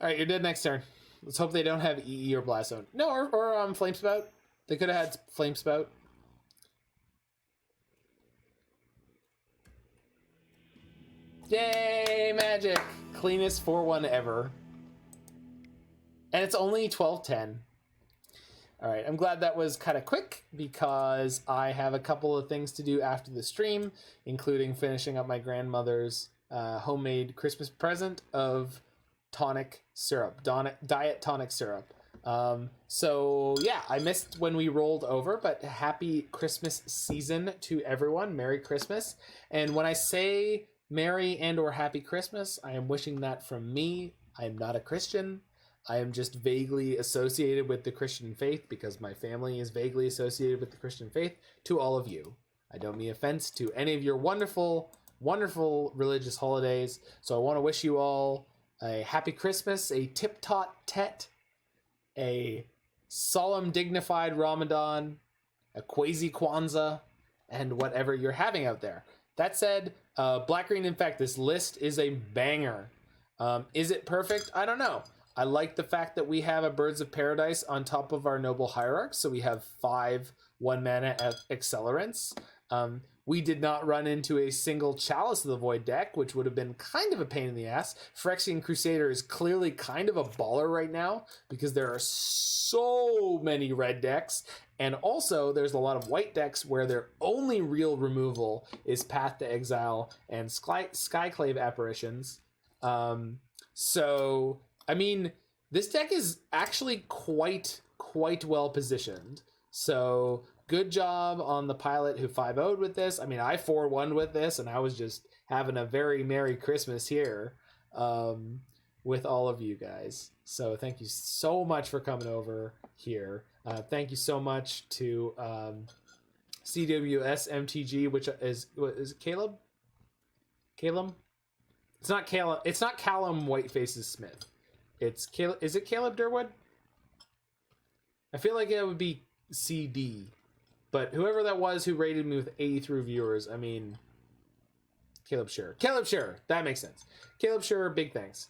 S1: All right, you're dead next turn. Let's hope they don't have EE or Blast Zone. No, or Flame Spout. They could have had Flame Spout. Yay, Magic! Cleanest 4-1 ever. And it's only 12-10. All right, I'm glad that was kind of quick because I have a couple of things to do after the stream, including finishing up my grandmother's homemade Christmas present of tonic syrup, diet tonic syrup. So yeah, I missed when we rolled over, but happy Christmas season to everyone. Merry Christmas. And when I say Merry and or Happy Christmas, I am wishing that from me. I am not a Christian. I am just vaguely associated with the Christian faith because my family is vaguely associated with the Christian faith to all of you. I don't mean offense to any of your wonderful, wonderful religious holidays. So I want to wish you all a happy Christmas, a tip-tot tet, a solemn, dignified Ramadan, a quasi Kwanzaa, and whatever you're having out there. That said, Black-Green Infect, this list is a banger. Is it perfect? I don't know. I like the fact that we have a Birds of Paradise on top of our Noble Hierarch, so we have 5 1-mana accelerants. We did not run into a single Chalice of the Void deck, which would have been kind of a pain in the ass. Phyrexian Crusader is clearly kind of a baller right now because there are so many red decks. And also, there's a lot of white decks where their only real removal is Path to Exile and Skyclave Apparitions. So, I mean, this deck is actually quite well positioned. So, good job on the pilot who 5-0'd with this. I mean, I 4-1'd with this, and I was just having a very Merry Christmas here. with all of you guys. So thank you so much for coming over here. Thank you so much to CWS MTG, which is it Caleb? Caleb? It's not Caleb. It's not Callum Whitefaces Smith. It's Caleb. Is it Caleb Durwood? I feel like it would be CD, but whoever that was who rated me with 83 viewers, I mean, Caleb Sure. Caleb Sure. That makes sense. Caleb Sure. Big thanks.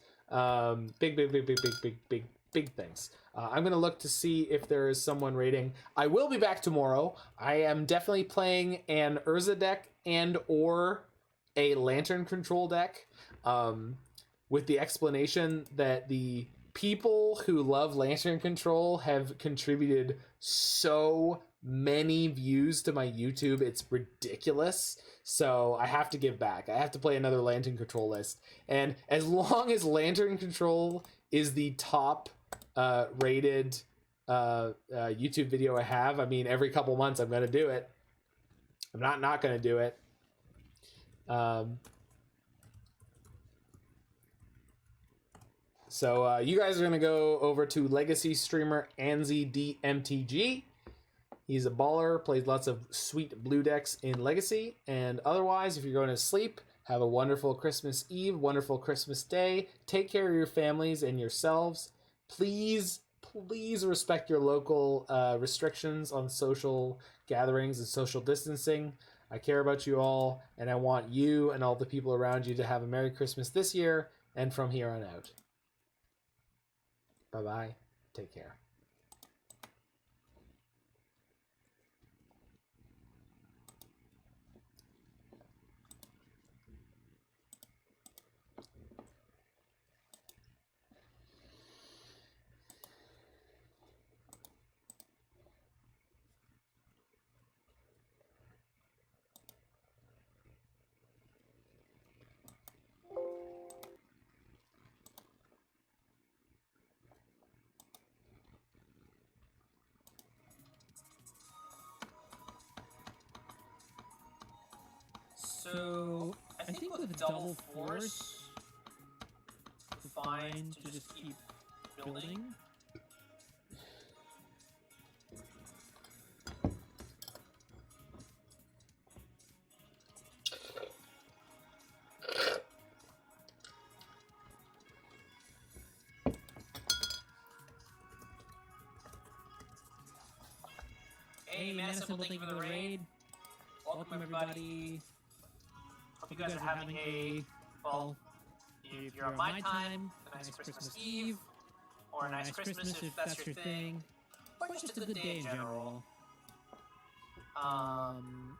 S1: Big thanks. I'm going to look to see if there is someone rating. I will be back tomorrow. I am definitely playing an Urza deck and or a Lantern control deck, with the explanation that the people who love Lantern control have contributed so many views to my YouTube. It's ridiculous. So I have to give back. I have to play another Lantern control list. And as long as Lantern control is the top rated YouTube video I have, I mean, every couple months I'm going to do it. I'm not going to do it. So you guys are going to go over to Legacy streamer AnzyDMTG. He's a baller, plays lots of sweet blue decks in Legacy. And otherwise, if you're going to sleep, have a wonderful Christmas Eve, wonderful Christmas Day. Take care of your families and yourselves. Please respect your local restrictions on social gatherings and social distancing. I care about you all, and I want you and all the people around you to have a Merry Christmas this year and from here on out. Bye-bye. Take care.
S3: So, I think with double force, fine to just keep building. Hey, Madison, thank you for the raid. Welcome, everybody. Hope you guys are having a, well, if you're on my time, a nice Christmas Eve, or a nice Christmas if that's your thing, or just a good day in general. I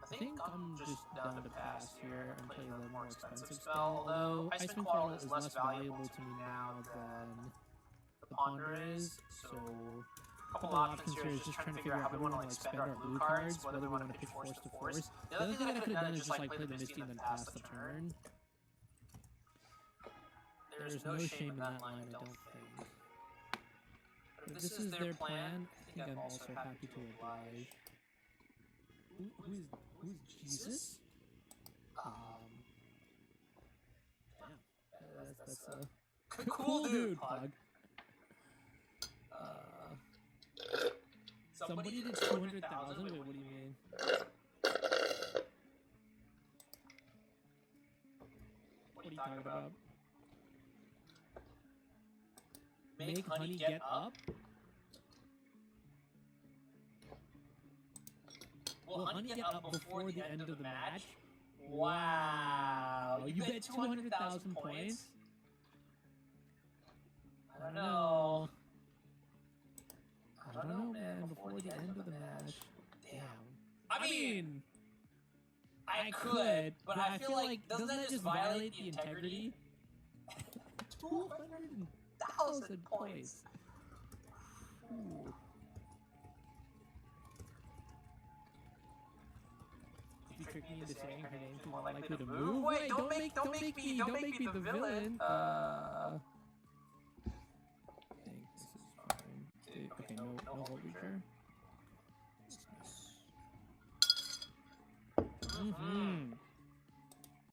S3: think I'm just done to pass here and play the more expensive spell, although Ice Spin Coil is less valuable to me now than the Ponder is, so a couple options here is just trying to figure out how we want to like spend our blue cards, whether we want to pitch force to force. The other thing that I could have done is just like play the Misty and then pass the turn. There's no shame in that line, I don't think. But if this is their plan, I think I'm also happy to oblige. Who's Jesus? Yeah, that's a cool dude, Pug. Somebody did 200,000? Wait, what do you mean? What are you talking about? Make honey get up? Will honey get up before the end of the match? Wow! You bet 200,000 points? I don't know. I don't know, man. Before the end of the match. Damn. I mean, I could, but I feel like, doesn't that just violate the integrity? 200,000 points. Ooh. You tricked me into saying her name's more likely to move? Wait, don't make me the villain. Okay, no hold feature.